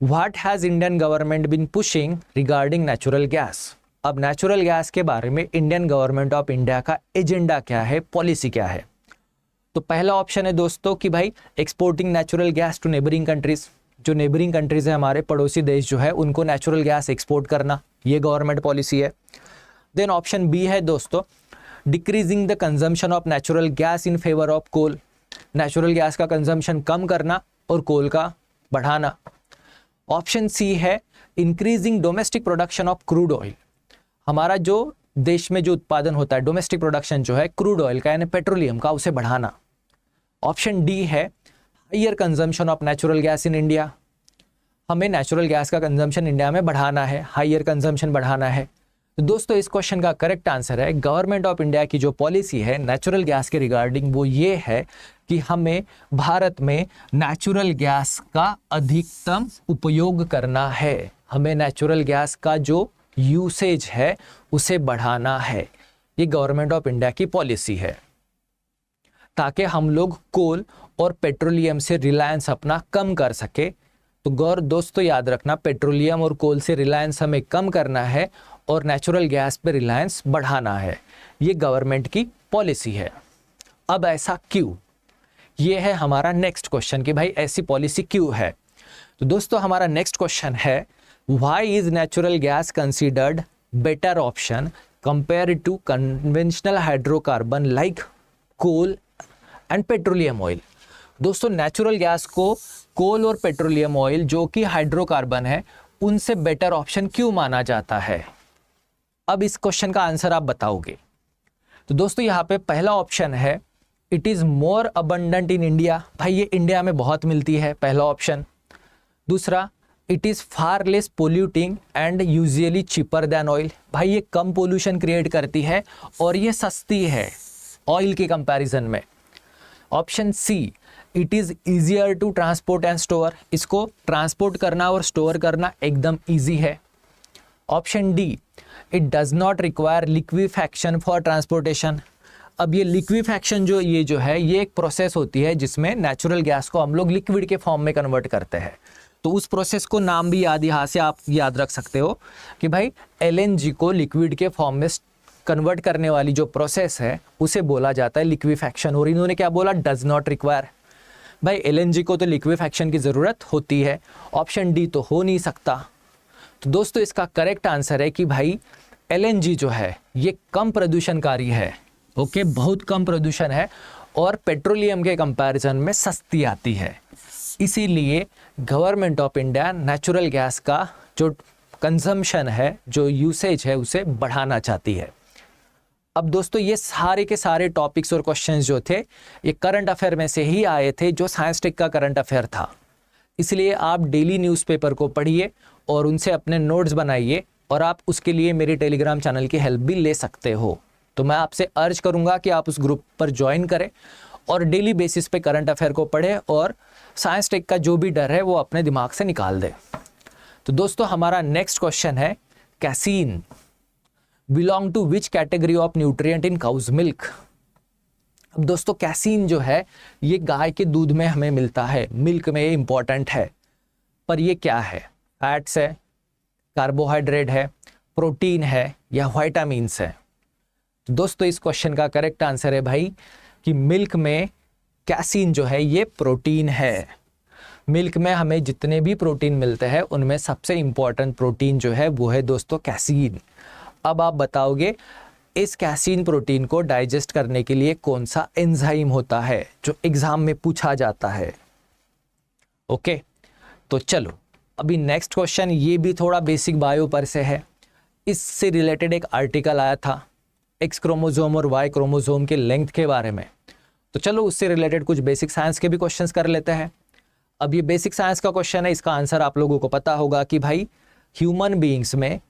what has Indian government been pushing regarding natural gas. अब नेचुरल गैस के बारे में इंडियन गवर्नमेंट ऑफ इंडिया का एजेंडा क्या है, पॉलिसी क्या है? तो पहला ऑप्शन है दोस्तों कि भाई exporting natural gas to neighbouring countries. जो नेबरिंग कंट्रीज है हमारे पड़ोसी देश जो है उनको नेचुरल गैस एक्सपोर्ट करना, ये गवर्नमेंट पॉलिसी है। देन ऑप्शन बी है दोस्तों decreasing the consumption of natural gas in favour of coal. Natural gas का कंजम्पशन कम करना और कोल का बढ़ाना। ऑप्शन सी है increasing domestic production of crude oil. हमारा जो देश में जो उत्पादन होता है डोमेस्टिक प्रोडक्शन जो है क्रूड ऑयल का यानी पेट्रोलियम का, उसे बढ़ाना। ऑप्शन डी है higher consumption of natural gas in India. हमें नेचुरल गैस का कंजम्पशन इंडिया में बढ़ाना है, हायर कंजम्पशन बढ़ाना है। तो दोस्तों इस क्वेश्चन का करेक्ट आंसर है गवर्नमेंट ऑफ इंडिया की जो पॉलिसी है नेचुरल गैस के रिगार्डिंग वो ये है कि हमें भारत में नेचुरल गैस का अधिकतम उपयोग करना है। हमें नेचुरल गैस का जो यूसेज है उसे बढ़ाना है। ये गवर्नमेंट ऑफ इंडिया की पॉलिसी है, ताकि हम लोग कोल और पेट्रोलियम से रिलायंस अपना कम कर सके। तो दोस्तों याद रखना, पेट्रोलियम और कोल से रिलायंस हमें कम करना है और नेचुरल गैस पे रिलायंस बढ़ाना है। ये गवर्नमेंट की पॉलिसी है। अब ऐसा क्यों? ये है हमारा नेक्स्ट क्वेश्चन कि भाई ऐसी पॉलिसी क्यों है। तो दोस्तों हमारा नेक्स्ट क्वेश्चन है why is natural gas considered better option compare to conventional hydrocarbon like coal and petroleum oil. दोस्तों नेचुरल गैस को कोल और पेट्रोलियम ऑयल जो कि हाइड्रोकार्बन है उनसे बेटर ऑप्शन क्यों माना जाता है? अब इस क्वेश्चन का आंसर आप बताओगे। तो दोस्तों यहाँ पे पहला ऑप्शन है it is more abundant in India. भाई ये इंडिया में बहुत मिलती है, पहला ऑप्शन। दूसरा it is far less polluting and usually cheaper than oil. भाई ये कम पोल्यूशन क्रिएट करती है और ये सस्ती है ऑयल के कंपैरिजन में। Option C it is easier to transport and store. इसको ट्रांसपोर्ट करना और स्टोर करना एकदम ईजी है। Option D it does not require liquefaction for transportation. अब ये लिक्विफैक्शन जो है ये एक प्रोसेस होती है जिसमें नेचुरल गैस को हम लोग लिक्विड के फॉर्म में कन्वर्ट करते हैं। तो उस प्रोसेस को नाम भी यहाँ से आप याद रख सकते हो कि भाई एलएनजी को लिक्विड के फॉर्म में कन्वर्ट करने वाली जो प्रोसेस है उसे बोला जाता है लिक्विफैक्शन। और इन्होंने क्या बोला? Does not require. भाई एलएनजी को तो लिक्विफैक्शन की ज़रूरत होती है, ऑप्शन डी तो हो नहीं सकता। तो दोस्तों इसका करेक्ट आंसर है कि भाई एलएनजी जो है ये कम प्रदूषणकारी है। ओके, बहुत कम प्रदूषण है और पेट्रोलियम के कंपैरिजन में सस्ती आती है। इसीलिए government of India natural gas का जो कंजम्पशन है, जो यूसेज है, उसे बढ़ाना चाहती है। अब दोस्तों ये सारे के सारे टॉपिक्स और क्वेश्चंस जो थे ये करंट अफेयर में से ही आए थे, जो साइंस टेक का करंट अफेयर था। इसलिए आप डेली न्यूज़पेपर को पढ़िए और उनसे अपने नोट्स बनाइए, और आप उसके लिए मेरे टेलीग्राम चैनल की हेल्प भी ले सकते हो। तो मैं आपसे अर्ज करूंगा कि आप उस ग्रुप पर ज्वाइन करें और डेली बेसिस पे करंट अफेयर को पढ़ें और साइंस टेक का जो भी डर है वो अपने दिमाग से निकाल दें। तो दोस्तों हमारा नेक्स्ट क्वेश्चन है casein belong to which category of nutrient in cows milk. अब दोस्तों कैसीन जो है ये गाय के दूध में हमें मिलता है, मिल्क में ये इंपॉर्टेंट है। पर ये क्या है? फैट्स है, कार्बोहाइड्रेट है, प्रोटीन है या विटामिन्स है? तो दोस्तों इस क्वेश्चन का करेक्ट आंसर है भाई कि मिल्क में कैसीन जो है ये प्रोटीन है। मिल्क में हमें जितने भी प्रोटीन मिलते हैं उनमें सबसे इंपॉर्टेंट प्रोटीन जो है वो है दोस्तों कैसीन। अब आप बताओगे इस कैसीन प्रोटीन को डाइजेस्ट करने के लिए कौन सा एंजाइम होता है, जो एग्जाम में पूछा जाता है। ओके, तो चलो अभी नेक्स्ट क्वेश्चन, ये भी थोड़ा बेसिक बायो पर से है। इससे रिलेटेड एक आर्टिकल आया था एक्स क्रोमोसोम और वाई क्रोमोसोम के लेंथ के बारे में, तो चलो उससे रिलेटेड कुछ बेसिक साइंस के भी क्वेश्चंस कर लेते हैं। अब ये बेसिक साइंस का क्वेश्चन है, इसका आंसर आप लोगों को पता होगा कि भाई ह्यूमन बीइंग्स में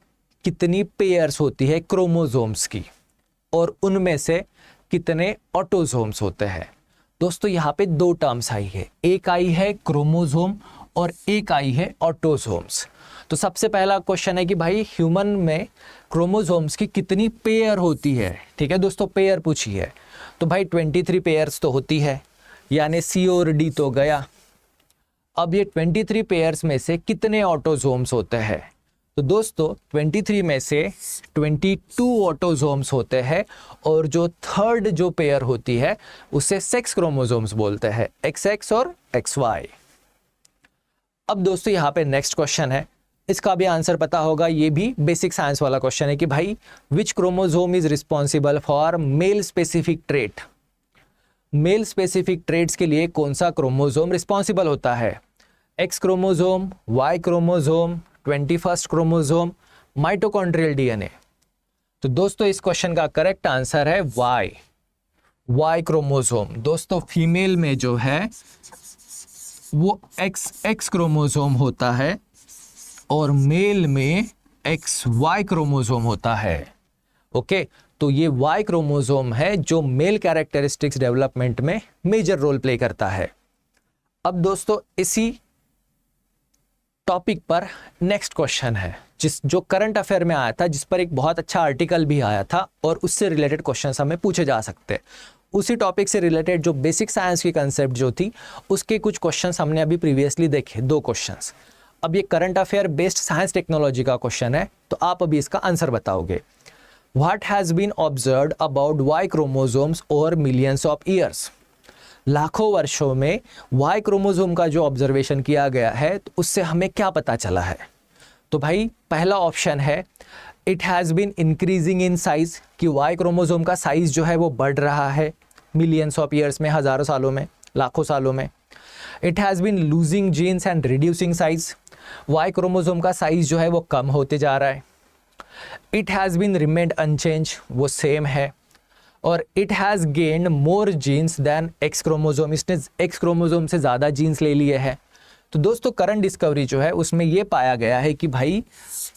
कितनी पेयर्स होती है क्रोमोसोम्स की, और उनमें से कितने ऑटोसोम्स होते हैं। दोस्तों यहाँ पे दो टर्म्स आई है, एक आई है क्रोमोसोम और एक आई है ऑटोसोम्स। तो सबसे पहला क्वेश्चन है कि भाई ह्यूमन में क्रोमोसोम्स की कितनी पेयर होती है। ठीक है दोस्तों, पेयर पूछी है तो भाई 23 पेयर्स तो होती है, यानी सी और डी तो गया। अब ये 23 पेयर्स में से कितने ऑटोसोम्स होते हैं, तो दोस्तों 23 में से 22 ऑटोसोम्स होते हैं, और जो थर्ड जो पेयर होती है उसे सेक्स क्रोमोसोम्स बोलते हैं, XX और XY। अब दोस्तों यहाँ पे नेक्स्ट क्वेश्चन है, इसका भी आंसर पता होगा, ये भी बेसिक साइंस वाला क्वेश्चन है कि भाई which chromosome is responsible for male specific trait. Male specific traits के लिए कौन सा क्रोमोसोम रिस्पॉन्सिबल होता है, X chromosome, Y chromosome, 21st chromosome, mitochondrial DNA. तो दोस्तों इस क्वेश्चन का करेक्ट आंसर है वाई क्रोमोसोम। दोस्तों फीमेल में जो है वो XX क्रोमोसोम होता है और मेल में XY क्रोमोसोम होता है। ओके, तो ये Y क्रोमोसोम है जो मेल कैरेक्टरिस्टिक्स डेवलपमेंट में मेजर रोल प्ले करता है। अब दोस्तों इसी टॉपिक पर नेक्स्ट क्वेश्चन है, जो करंट अफेयर में आया था, जिस पर एक बहुत अच्छा आर्टिकल भी आया था और उससे रिलेटेड क्वेश्चंस हमें पूछे जा सकते हैं। उसी टॉपिक से रिलेटेड जो बेसिक साइंस की कंसेप्ट जो थी उसके कुछ क्वेश्चंस हमने अभी प्रीवियसली देखे, 2 क्वेश्चंस। अब ये current affair based science technology का क्वेश्चन है, तो आप अभी इसका आंसर बताओगे। What has been observed about Y chromosomes over millions of years. लाखों वर्षों में वाई क्रोमोसोम का जो ऑब्जर्वेशन किया गया है तो उससे हमें क्या पता चला है। तो भाई पहला ऑप्शन है it has been increasing in size, कि वाई क्रोमोसोम का साइज जो है वो बढ़ रहा है मिलियंस ऑफ ईयर्स में, हज़ारों सालों में, लाखों सालों में। It has been losing genes and reducing size, Y chromosome का साइज जो है वो कम होते जा रहा है। It has been remained unchanged, वो सेम है। और it has gained more genes than X chromosome, इसने एक्स क्रोमोसोम से ज़्यादा जीन्स ले लिए हैं। तो दोस्तों करंट डिस्कवरी जो है उसमें ये पाया गया है कि भाई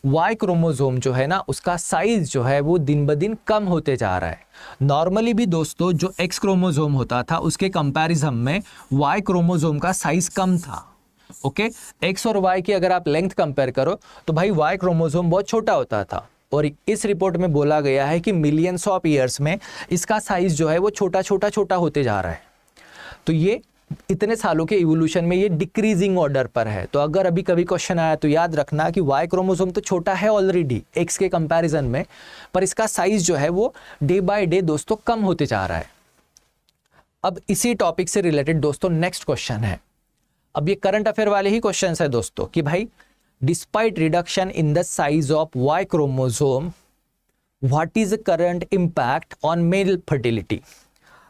वाई क्रोमोसोम जो है ना उसका साइज जो है वो दिन ब दिन कम होते जा रहा है। नॉर्मली भी दोस्तों जो एक्स क्रोमोसोम होता था उसके कंपैरिजन में वाई क्रोमोसोम का साइज कम था। ओके, एक्स और वाई की अगर आप लेंथ कंपेयर करो तो भाई वाई क्रोमोसोम बहुत छोटा होता था, और इस रिपोर्ट में बोला गया है कि मिलियंस ऑफ ईयर्स में इसका साइज जो है वो छोटा होते जा रहा है। तो ये इतने सालों के इवोल्यूशन में ये डिक्रीजिंग ऑर्डर पर है। तो अगर अभी कभी क्वेश्चन आया तो याद रखना कि वाई क्रोमोसोम तो छोटा है ऑलरेडी एक्स के कंपैरिजन में, पर इसका साइज जो है वो डे बाय डे दोस्तों कम होते जा रहा है। अब इसी टॉपिक से रिलेटेड दोस्तों नेक्स्ट क्वेश्चन है, अब ये करंट अफेयर वाले ही क्वेश्चन है दोस्तों, कि भाई despite reduction in the size of Y chromosome what is the current impact on male fertility.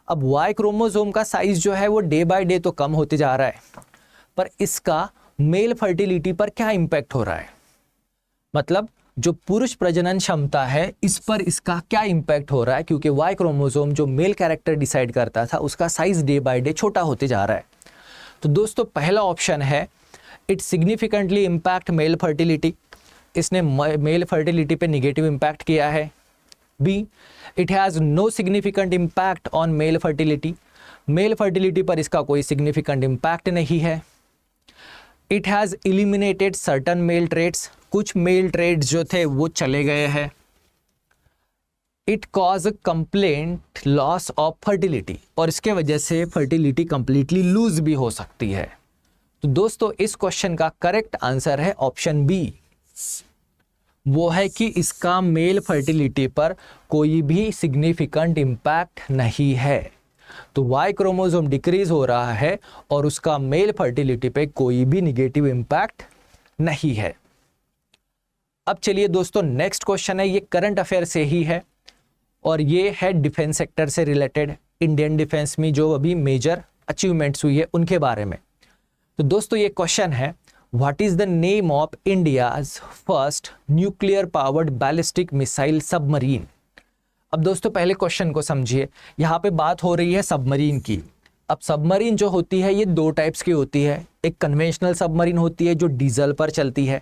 अब वाई क्रोमोसोम का साइज जो है वो डे बाय डे तो कम होते जा रहा है, पर इसका मेल फर्टिलिटी पर क्या इम्पैक्ट हो रहा है, मतलब जो पुरुष प्रजनन क्षमता है इस पर इसका क्या इम्पैक्ट हो रहा है, क्योंकि वाई क्रोमोसोम जो मेल कैरेक्टर डिसाइड करता था उसका साइज डे बाय डे छोटा होते जा रहा है। तो दोस्तों पहला ऑप्शन है it significantly impact male fertility, इसने मेल फर्टिलिटी पे निगेटिव इम्पैक्ट किया है। B, it has no significant impact on male fertility, male fertility पर इसका कोई सिग्निफिकेंट इम्पैक्ट नहीं है। It has eliminated certain male traits, कुछ मेल ट्रेट्स जो थे वो चले गए हैं। It cause complete loss of fertility, और इसके वजह से फर्टिलिटी कंप्लीटली लूज भी हो सकती है। तो दोस्तों इस क्वेश्चन का करेक्ट आंसर है ऑप्शन बी, वो है कि इसका मेल फर्टिलिटी पर कोई भी सिग्निफिकेंट इम्पैक्ट नहीं है। तो वाई क्रोमोसोम डिक्रीज हो रहा है और उसका मेल फर्टिलिटी पे कोई भी निगेटिव इम्पैक्ट नहीं है। अब चलिए दोस्तों, नेक्स्ट क्वेश्चन है, ये करंट अफेयर से ही है और ये है डिफेंस सेक्टर से रिलेटेड, इंडियन डिफेंस में जो अभी मेजर अचीवमेंट्स हुई है उनके बारे में। तो दोस्तों ये क्वेश्चन है, what is the name of India's first nuclear powered ballistic missile submarine. अब दोस्तों पहले क्वेश्चन को समझिए, यहाँ पे बात हो रही है सबमरीन की। अब सबमरीन जो होती है ये दो टाइप्स की होती है, एक कन्वेंशनल सबमरीन होती है जो डीजल पर चलती है,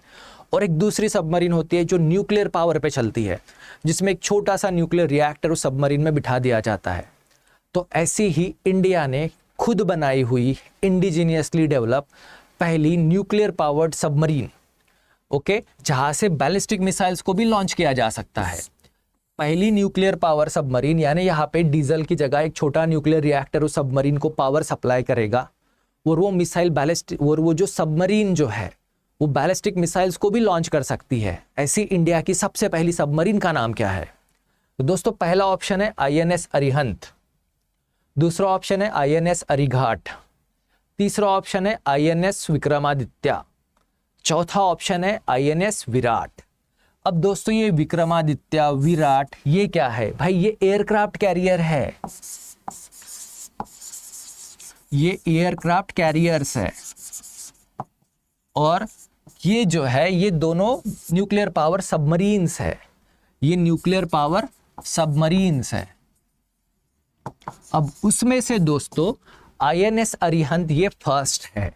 और एक दूसरी सबमरीन होती है जो न्यूक्लियर पावर पे चलती है, जिसमें एक छोटा सा न्यूक्लियर रिएक्टर उस सबमरीन में बिठा दिया जाता है। तो ऐसी ही इंडिया ने खुद बनाई हुई इंडिजीनियसली डेवलप पहली न्यूक्लियर पावर्ड सबमरीन, ओके, जहां से बैलिस्टिक मिसाइल्स को भी लॉन्च किया जा सकता है। पहली न्यूक्लियर पावर सबमरीन, यानी यहाँ पे डीजल की जगह एक छोटा न्यूक्लियर रिएक्टर उस सबमरीन को पावर सप्लाई करेगा और वो मिसाइल बैलिस्टिक, और वो जो सबमरीन जो है वो बैलिस्टिक मिसाइल्स को भी लॉन्च कर सकती है। ऐसी इंडिया की सबसे पहली सबमरीन का नाम क्या है? तो दोस्तों पहला ऑप्शन है INS अरिहंत, दूसरा ऑप्शन है INS अरिघाट, तीसरा ऑप्शन है INS विक्रमादित्य, चौथा ऑप्शन है INS विराट। अब दोस्तों ये विक्रमादित्य, विराट, ये क्या है भाई? ये एयरक्राफ्ट कैरियर है, ये एयरक्राफ्ट कैरियर्स है, और ये जो है ये दोनों न्यूक्लियर पावर सबमरीन्स है, ये न्यूक्लियर पावर सबमरीन्स है। अब उसमें से दोस्तों INS अरिहंत ये फर्स्ट है,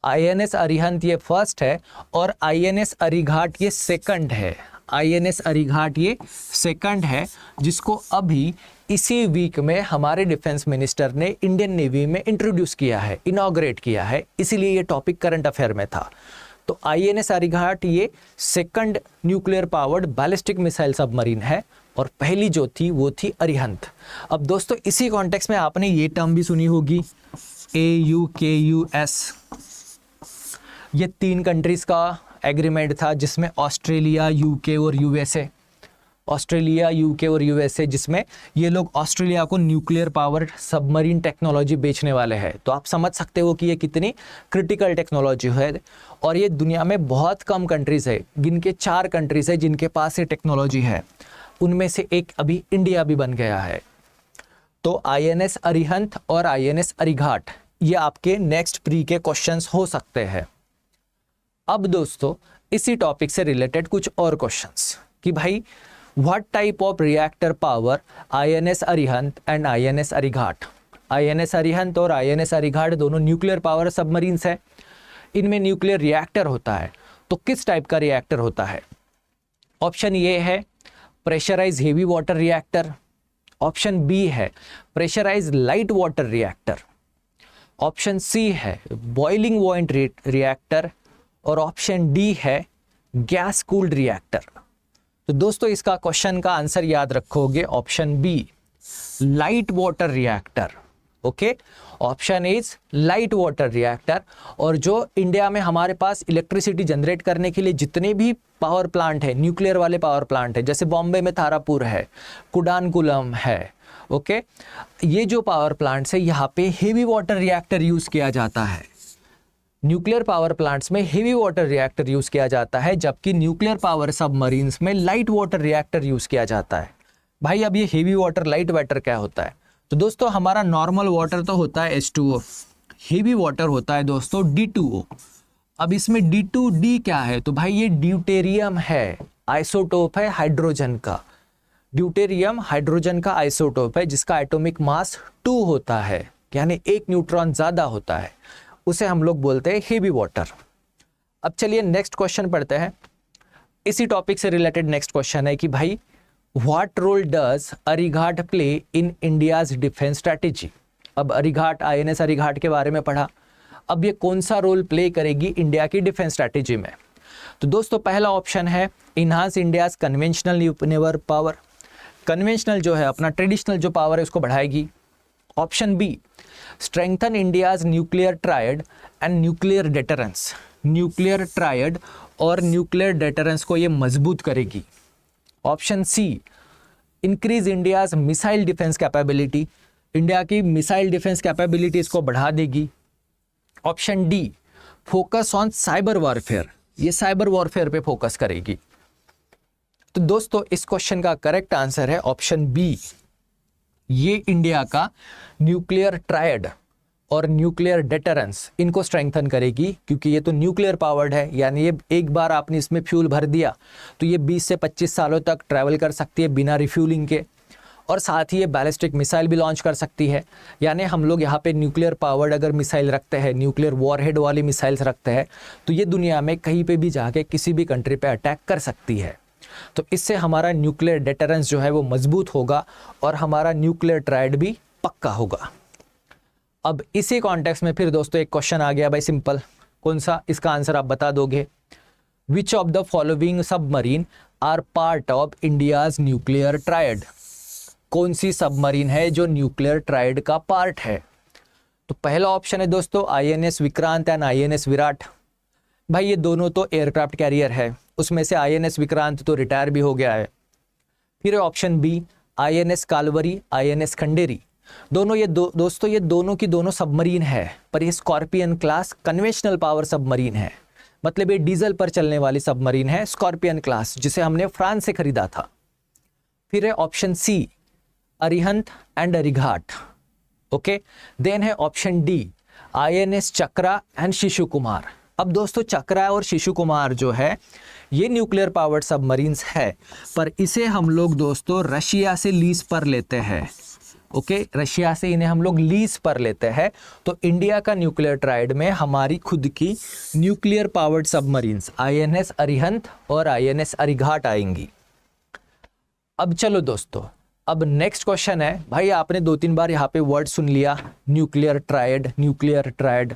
INS अरिहंत ये फर्स्ट है और INS अरिघाट ये सेकंड है, INS अरिघाट ये सेकंड है, जिसको अभी इसी वीक में हमारे डिफेंस मिनिस्टर ने इंडियन नेवी में इंट्रोड्यूस किया है, इनॉग्रेट किया है, इसीलिए ये टॉपिक करंट अफेयर में था। तो INS अरिघाट ये second nuclear powered ballistic missile submarine है और पहली जो थी वो थी अरिहंत। अब दोस्तों इसी कॉन्टेक्स्ट में आपने ये टर्म भी सुनी होगी, AUKUS। ये 3 कंट्रीज का एग्रीमेंट था जिसमें ऑस्ट्रेलिया, UK और USA, ऑस्ट्रेलिया, UK और USA, जिसमें ये लोग ऑस्ट्रेलिया को न्यूक्लियर पावर सबमरीन टेक्नोलॉजी बेचने वाले हैं। तो आप समझ सकते हो कि ये कितनी क्रिटिकल टेक्नोलॉजी है, और ये दुनिया में बहुत कम कंट्रीज है, गिनके 4 कंट्रीज है जिनके पास ये टेक्नोलॉजी है, उनमें से एक अभी इंडिया भी बन गया है। तो INS अरिहंत और INS अरिघाट ये आपके नेक्स्ट प्री के क्वेश्चंस हो सकते हैं। अब दोस्तों इसी टॉपिक से रिलेटेड कुछ और क्वेश्चंस कि भाई what type of reactor power INS Arihant and INS Arighat. INS Arihant और INS अरिघाट दोनों न्यूक्लियर पावर सबमरीन्स है, इनमें न्यूक्लियर रिएक्टर होता है। तो किस टाइप का रिएक्टर होता है? ऑप्शन ए है pressurise heavy water reactor, option B है pressurise light water reactor, option C है बॉइलिंग पॉइंट रिएक्टर, और ऑप्शन डी है गैस कूल्ड रिएक्टर। तो दोस्तों इसका क्वेश्चन का आंसर याद रखोगे option B, light water reactor, okay, option is light water reactor. और जो इंडिया में हमारे पास इलेक्ट्रिसिटी जनरेट करने के लिए जितने भी पावर प्लांट है, न्यूक्लियर वाले पावर प्लांट है, जैसे बॉम्बे में तारापुर है, कुडानकुलम है, ओके, ये जो पावर प्लांट्स है यहाँ पे हेवी वाटर रिएक्टर यूज किया जाता है। न्यूक्लियर पावर प्लांट्स में हेवी वाटर रिएक्टर यूज किया जाता है, जबकि न्यूक्लियर पावर सबमरीन्स में लाइट वाटर रिएक्टर यूज किया जाता है। भाई अब ये हेवी वाटर लाइट वाटर क्या होता है? तो दोस्तों हमारा नॉर्मल वाटर तो होता है H2O, हेवी वाटर होता है दोस्तों D2O। अब इसमें D2D क्या है? तो भाई ये ड्यूटेरियम है, आइसोटोप है हाइड्रोजन का, ड्यूटेरियम हाइड्रोजन का आइसोटोप है जिसका एटॉमिक मास 2 होता है, यानी 1 न्यूट्रॉन ज्यादा होता है, उसे हम लोग बोलते हैं हेवी वाटर। अब चलिए नेक्स्ट क्वेश्चन पढ़ते हैं। इसी टॉपिक से रिलेटेड नेक्स्ट क्वेश्चन है कि भाई what role does Arighat play in India's defence strategy. अब अरिघाट, INS अरिघाट के बारे में पढ़ा, अब ये कौन सा रोल प्ले करेगी इंडिया की डिफेंस स्ट्रैटेजी में? तो दोस्तों पहला ऑप्शन है enhance India's conventional nuclear power, conventional जो है अपना ट्रेडिशनल जो पावर है उसको बढ़ाएगी। Option B strengthen India's nuclear triad and nuclear deterrence, nuclear triad और न्यूक्लियर डेटरेंस को ये मजबूत करेगी। Option C increase India's missile defence capability, India की मिसाइल डिफेंस कैपेबिलिटीज को बढ़ा देगी। Option D, focus on cyber warfare, ये साइबर वॉरफेयर पे फोकस करेगी। तो दोस्तों इस क्वेश्चन का करेक्ट आंसर है ऑप्शन बी, ये इंडिया का न्यूक्लियर ट्रायड और न्यूक्लियर डेटरेंस इनको स्ट्रेंथन करेगी, क्योंकि ये तो न्यूक्लियर पावर्ड है, यानी ये एक बार आपने इसमें फ्यूल भर दिया तो ये 20 से 25 सालों तक ट्रैवल कर सकती है बिना रिफ्यूलिंग के, और साथ ही ये बैलिस्टिक मिसाइल भी लॉन्च कर सकती है। यानी हम लोग यहाँ पे न्यूक्लियर पावर्ड अगर मिसाइल रखते हैं, न्यूक्लियर वॉरहेड वाली मिसाइल्स रखते हैं, तो ये दुनिया में कहीं पे भी जाके किसी भी कंट्री पे अटैक कर सकती है। तो इससे हमारा न्यूक्लियर डेटरेंस जो है वो मजबूत होगा और हमारा न्यूक्लियर ट्रायड भी पक्का होगा। अब इसी कॉन्टेक्स्ट में फिर दोस्तों एक क्वेश्चन आ गया भाई, सिंपल, कौन सा, इसका आंसर आप बता दोगे। Which of the following submarine are part of India's nuclear triad, कौन सी सबमरीन है जो न्यूक्लियर ट्रायड का पार्ट है। तो पहला ऑप्शन है दोस्तों INS Vikrant and INS Virat. भाई ये दोनों तो एयरक्राफ्ट कैरियर है, उसमें से INS विक्रांत तो रिटायर भी हो गया है। फिर option B INS Kalvari, INS Khanderi. दोनों ये दोस्तों ये दोनों की दोनों सबमरीन है, पर ये scorpion class conventional power submarine है, मतलब ये डीजल पर चलने वाली सबमरीन है, स्कॉर्पियन क्लास, जिसे हमने फ्रांस से खरीदा था। फिर है option C Arihant and Arighat, okay. Then है option D INS Chakra and Shishumar. अब दोस्तों चक्रा और शिशु कुमार जो है ये न्यूक्लियर पावर्ड सबमरीन्स है, पर इसे हम लोग दोस्तों रशिया से लीज पर लेते हैं, ओके। रशिया से इन्हें हम लोग लीज पर लेते हैं। तो इंडिया का न्यूक्लियर ट्रायड में हमारी खुद की nuclear powered submarines INS Arihant और INS अरिघाट आएंगी। अब चलो दोस्तों, अब नेक्स्ट क्वेश्चन है भाई, आपने 2-3 बार यहाँ पे वर्ड सुन लिया, न्यूक्लियर ट्रायड, न्यूक्लियर ट्रायड।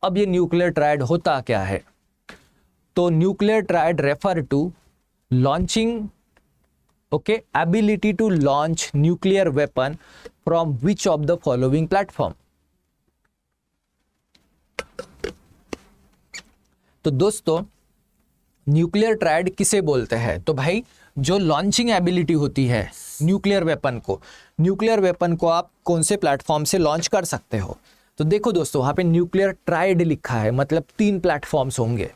अब ये न्यूक्लियर ट्रायड होता क्या है। तो nuclear triad refer to launching, okay, ability to launch nuclear weapon from which of the following platform. तो दोस्तों न्यूक्लियर ट्रायड किसे बोलते हैं, तो भाई जो लॉन्चिंग एबिलिटी होती है न्यूक्लियर वेपन को आप कौन से प्लेटफॉर्म से लॉन्च कर सकते हो। तो देखो दोस्तों वहाँ पे न्यूक्लियर ट्रायड लिखा है, मतलब 3 प्लेटफॉर्म्स होंगे।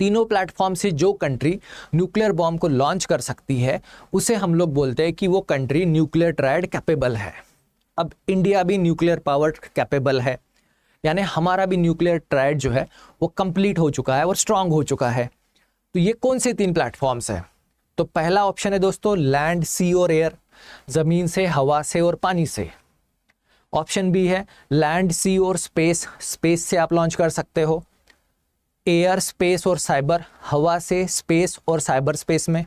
तीनों प्लेटफॉर्म से जो कंट्री न्यूक्लियर बॉम्ब को लॉन्च कर सकती है उसे हम लोग बोलते हैं कि वो कंट्री न्यूक्लियर ट्रायड कैपेबल है। अब इंडिया भी न्यूक्लियर पावर कैपेबल है, यानी हमारा भी न्यूक्लियर ट्रायड जो है वो कंप्लीट हो चुका है और स्ट्रांग हो चुका है। तो ये कौन से 3 प्लेटफॉर्म्स हैं। तो पहला ऑप्शन है दोस्तों लैंड, सी और एयर, जमीन से, हवा से और पानी से। ऑप्शन बी है लैंड, सी और स्पेस, स्पेस से आप लॉन्च कर सकते हो। एयर, स्पेस और साइबर, हवा से, स्पेस और साइबर स्पेस में।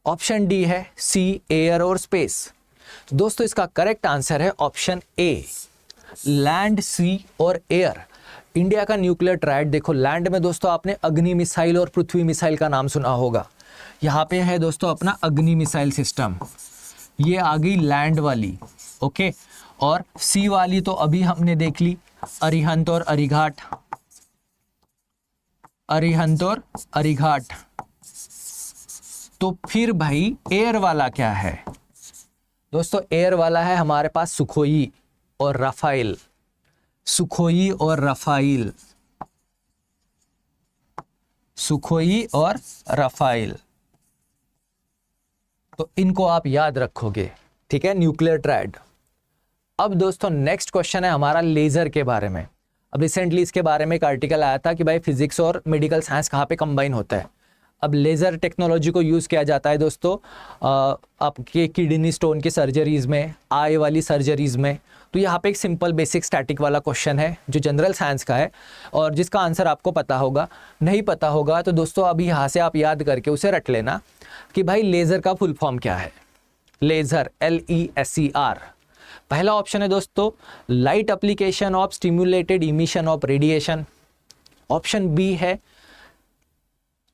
ऑप्शन डी है सी, एयर और स्पेस। दोस्तों इसका करेक्ट आंसर है ऑप्शन ए, लैंड, सी और एयर। इंडिया का न्यूक्लियर ट्रायड देखो, लैंड में दोस्तों आपने अग्नि मिसाइल और पृथ्वी मिसाइल का नाम सुना होगा। यहाँ पे है दोस्तों अपना अग्नि मिसाइल सिस्टम, ये आ गई लैंड वाली, ओके। और सी वाली तो अभी हमने देख ली, अरिहंत और अरिघाट, तो फिर भाई एयर वाला क्या है दोस्तों। एयर वाला है हमारे पास सुखोई और राफेल, सुखोई और राफेल। तो इनको आप याद रखोगे, ठीक है, न्यूक्लियर ट्रायड। अब दोस्तों नेक्स्ट क्वेश्चन है हमारा लेजर के बारे में। अब रिसेंटली इसके बारे में एक आर्टिकल आया था कि भाई फिजिक्स और मेडिकल साइंस कहाँ पे कंबाइन होता है। अब लेज़र टेक्नोलॉजी को यूज़ किया जाता है दोस्तों आपके किडनी स्टोन की सर्जरीज़ में, आई वाली सर्जरीज़ में। तो यहाँ पे एक सिंपल बेसिक स्टैटिक वाला क्वेश्चन है जो जनरल साइंस का है और जिसका आंसर आपको पता होगा। नहीं पता होगा तो दोस्तों अभी यहाँ से आप याद करके उसे रट लेना कि भाई लेज़र का फुल फॉर्म क्या है। Laser, LESER। पहला ऑप्शन है दोस्तों light application of stimulated emission of radiation. Option B है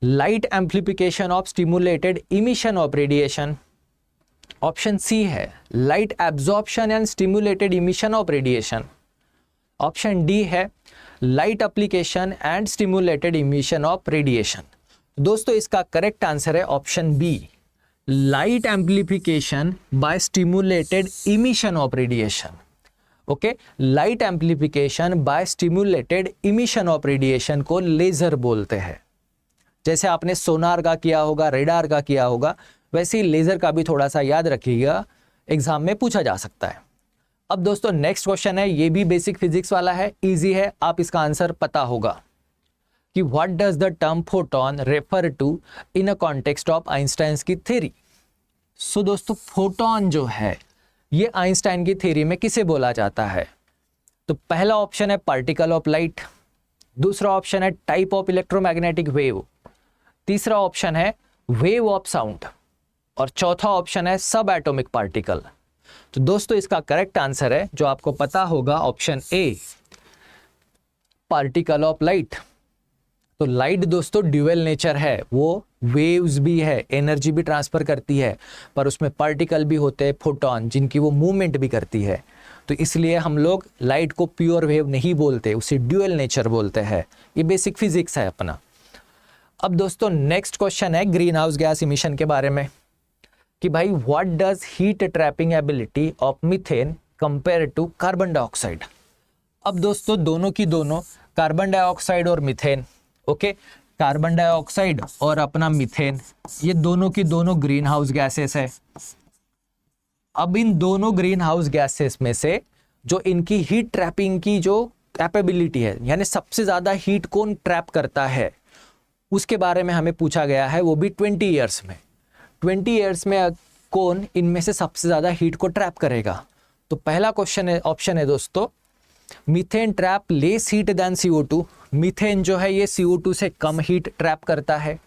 light amplification of stimulated emission of radiation. Option C है light absorption and stimulated emission of radiation. Option D है light application and stimulated emission of radiation. दोस्तों इसका correct answer है option B, light amplification by stimulated emission of radiation. Okay, light amplification by stimulated emission of radiation को laser बोलते हैं। जैसे आपने सोनार का किया होगा, रेडार का किया होगा, वैसे ही लेजर का भी थोड़ा सा याद रखिएगा, एग्जाम में पूछा जा सकता है। अब दोस्तों नेक्स्ट क्वेश्चन है, ये भी बेसिक फिजिक्स वाला है, इजी है, आप इसका आंसर पता होगा कि what does the term photon refer to in a context of Einstein's की थ्योरी। सो दोस्तों फोटोन जो है ये आइंस्टाइन की थ्योरी में किसे बोला जाता है? तो पहला ऑप्शन है पार्टिकल ऑफ लाइट, दूसरा ऑप्शन है टाइप ऑफ इलेक्ट्रोमैग्नेटिक वेव, तीसरा ऑप्शन है वेव ऑफ साउंड और चौथा ऑप्शन है सब एटॉमिक पार्टिकल। तो दोस्तों इसका करेक्ट आंसर है जो आपको पता होगा option A, particle of light. तो लाइट दोस्तों ड्यूअल नेचर है, वो वेव्स भी है, एनर्जी भी ट्रांसफर करती है, पर उसमें पार्टिकल भी होते हैं फोटोन, जिनकी वो मूवमेंट भी करती है। तो इसलिए हम लोग लाइट को प्योर वेव नहीं बोलते, उसे ड्यूअल नेचर बोलते हैं। ये बेसिक फिजिक्स है अपना। अब दोस्तों नेक्स्ट क्वेश्चन है ग्रीन हाउस गैस इमिशन के बारे में कि भाई what does heat trapping ability of methane compare to carbon dioxide. अब दोस्तों दोनों की दोनों, कार्बन डाइऑक्साइड और मीथेन, ओके, कार्बन डाइऑक्साइड और अपना मीथेन, ये दोनों की दोनों ग्रीन हाउस गैसेस है। अब इन दोनों ग्रीन हाउस गैसेस में से जो इनकी हीट ट्रैपिंग की जो कैपेबिलिटी है, यानी सबसे ज्यादा हीट कौन ट्रैप करता है, उसके बारे में हमें पूछा गया है, वो भी 20 ईयर्स में। 20 ईयर्स में कौन इनमें से सबसे ज्यादा हीट को ट्रैप करेगा? तो पहला क्वेश्चन है, ऑप्शन है दोस्तों, methane trap less heat than CO2। Methane जो है ये CO2 से कम हीट ट्रैप करता है।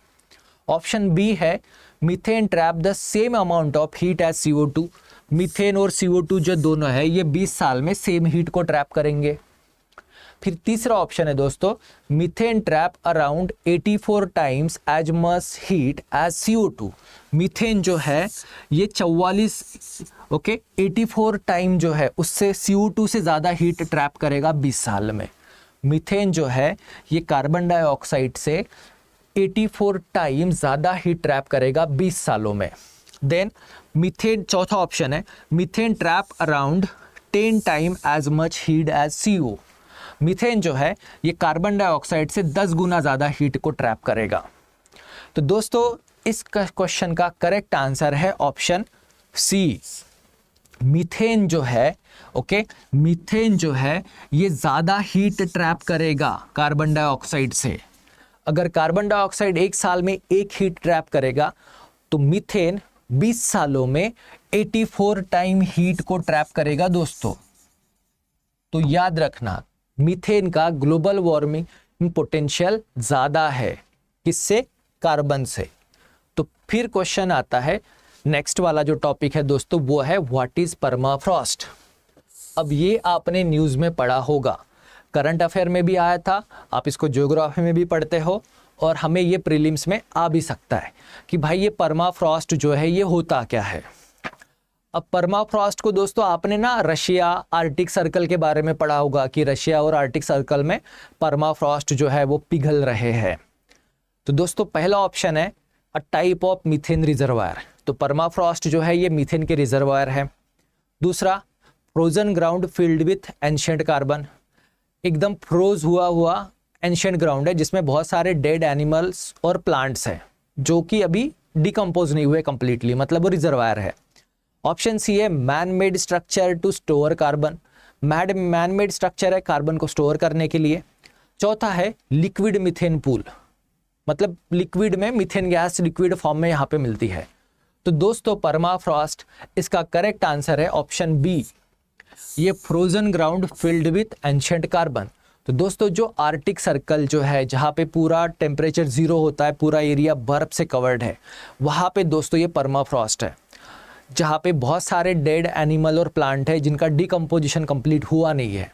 ऑप्शन बी है methane trap the same amount of heat as CO2। Methane और CO2 जो दोनों है ये 20 साल में सेम हीट को ट्रैप करेंगे। फिर तीसरा ऑप्शन है दोस्तों, methane trap around 84 times as much heat as CO2। Methane जो है ये 84 टाइम जो है उससे CO2 से ज़्यादा हीट ट्रैप करेगा 20 साल में। मीथेन जो है ये कार्बन डाइऑक्साइड से 84 टाइम ज़्यादा हीट ट्रैप करेगा 20 सालों में। देन मीथेन, चौथा ऑप्शन है methane trap around 10 time as much heat as CO। Methane जो है ये कार्बन डाइऑक्साइड से 10 गुना ज़्यादा हीट को ट्रैप करेगा। तो दोस्तों इस क्वेश्चन का करेक्ट आंसर है ऑप्शन सी। मीथेन जो है, ओके, मीथेन जो है ये ज़्यादा हीट ट्रैप करेगा कार्बन डाइऑक्साइड से। अगर कार्बन डाइऑक्साइड 1 साल में 1 हीट ट्रैप करेगा तो मीथेन 20 सालों में 84 टाइम हीट को ट्रैप करेगा दोस्तों। तो याद रखना मीथेन का ग्लोबल वार्मिंग पोटेंशियल ज़्यादा है, किससे? कार्बन से। तो फिर क्वेश्चन आता है, नेक्स्ट वाला जो टॉपिक है दोस्तों वो है व्हाट इज परमाफ्रॉस्ट। अब ये आपने न्यूज़ में पढ़ा होगा, करंट अफेयर में भी आया था, आप इसको ज्योग्राफी में भी पढ़ते हो और हमें ये प्रीलिम्स में आ भी सकता है कि भाई ये परमाफ्रॉस्ट जो है ये होता क्या है। अब परमाफ्रॉस्ट को दोस्तों आपने ना रशिया आर्टिक सर्कल के बारे में पढ़ा होगा कि रशिया और आर्टिक सर्कल में परमाफ्रॉस्ट जो है वो पिघल रहे हैं। तो दोस्तों पहला ऑप्शन है a type of methane reservoir. तो परमाफ्रॉस्ट जो है ये मीथेन के रिजर्वायर है। दूसरा, frozen ground filled with ancient carbon. एकदम फ्रोज हुआ एंशिएंट ग्राउंड है जिसमें बहुत सारे डेड एनिमल्स और प्लांट्स हैं जो कि अभी डिकम्पोज नहीं हुए कंप्लीटली, मतलब वो रिजर्वायर है। ऑप्शन सी है man made structure to store carbon. Man made structure है कार्बन को स्टोर करने के लिए। चौथा है लिक्विड मीथेन पूल, मतलब लिक्विड में मीथेन गैस लिक्विड फॉर्म में यहाँ पे मिलती है। तो दोस्तों परमाफ्रॉस्ट इसका करेक्ट आंसर है ऑप्शन बी, ये frozen ground filled with ancient carbon. तो दोस्तों जो आर्टिक सर्कल जो है जहाँ पे पूरा टेम्परेचर 0 होता है, पूरा एरिया बर्फ से कवर्ड है, वहाँ पे दोस्तों ये परमाफ्रॉस्ट है जहाँ पे बहुत सारे डेड एनिमल और प्लांट है जिनका डिकम्पोजिशन कंप्लीट हुआ नहीं है।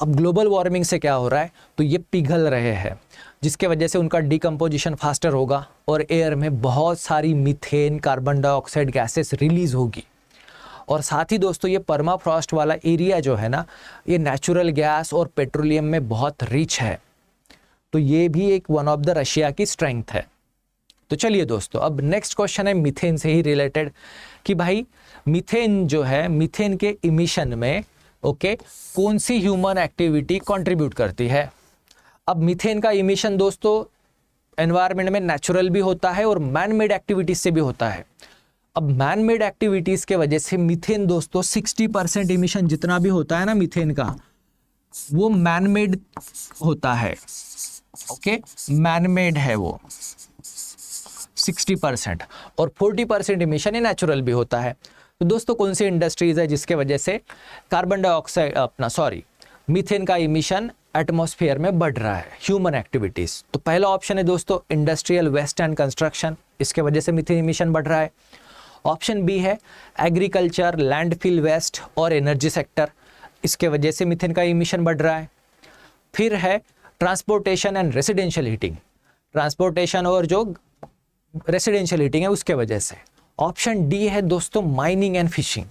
अब ग्लोबल वार्मिंग से क्या हो रहा है, तो ये पिघल रहे हैं जिसके वजह से उनका डिकम्पोजिशन फास्टर होगा और एयर में बहुत सारी methane carbon dioxide gases release होगी। और साथ ही दोस्तों ये परमाफ्रॉस्ट वाला एरिया जो है ना, ये नेचुरल गैस और पेट्रोलियम में बहुत रिच है। तो ये भी एक वन ऑफ द रशिया की स्ट्रेंथ है। तो चलिए दोस्तों, अब नेक्स्ट क्वेश्चन है मीथेन से ही रिलेटेड कि भाई मीथेन जो है, मीथेन के इमिशन में ओके कौन सी ह्यूमन एक्टिविटी कंट्रीब्यूट करती है। अब मीथेन का इमिशन दोस्तों एनवायरनमेंट में नेचुरल भी होता है और मैन मेड एक्टिविटीज से भी होता है। अब मैन मेड एक्टिविटीज के वजह से मीथेन दोस्तों 60% इमिशन जितना भी होता है ना मीथेन का, वो मैन मेड होता है। ओके, मैन मेड है वो 60% और 40% इमिशन नेचुरल भी होता है। तो दोस्तों कौन सी इंडस्ट्रीज है जिसके वजह से कार्बन डाइऑक्साइड मीथेन का इमिशन एटमॉस्फेयर में बढ़ रहा है, ह्यूमन एक्टिविटीज। तो पहला ऑप्शन है दोस्तों इंडस्ट्रियल वेस्ट एंड कंस्ट्रक्शन, इसके वजह से मीथेन इमिशन बढ़ रहा है। ऑप्शन बी है एग्रीकल्चर, लैंडफिल वेस्ट और एनर्जी सेक्टर, इसके वजह से मीथेन का इमिशन बढ़ रहा है। फिर है transportation and residential heating, transportation और जो रेसिडेंशियल हीटिंग है उसके वजह से। ऑप्शन डी है दोस्तों माइनिंग एंड फिशिंग।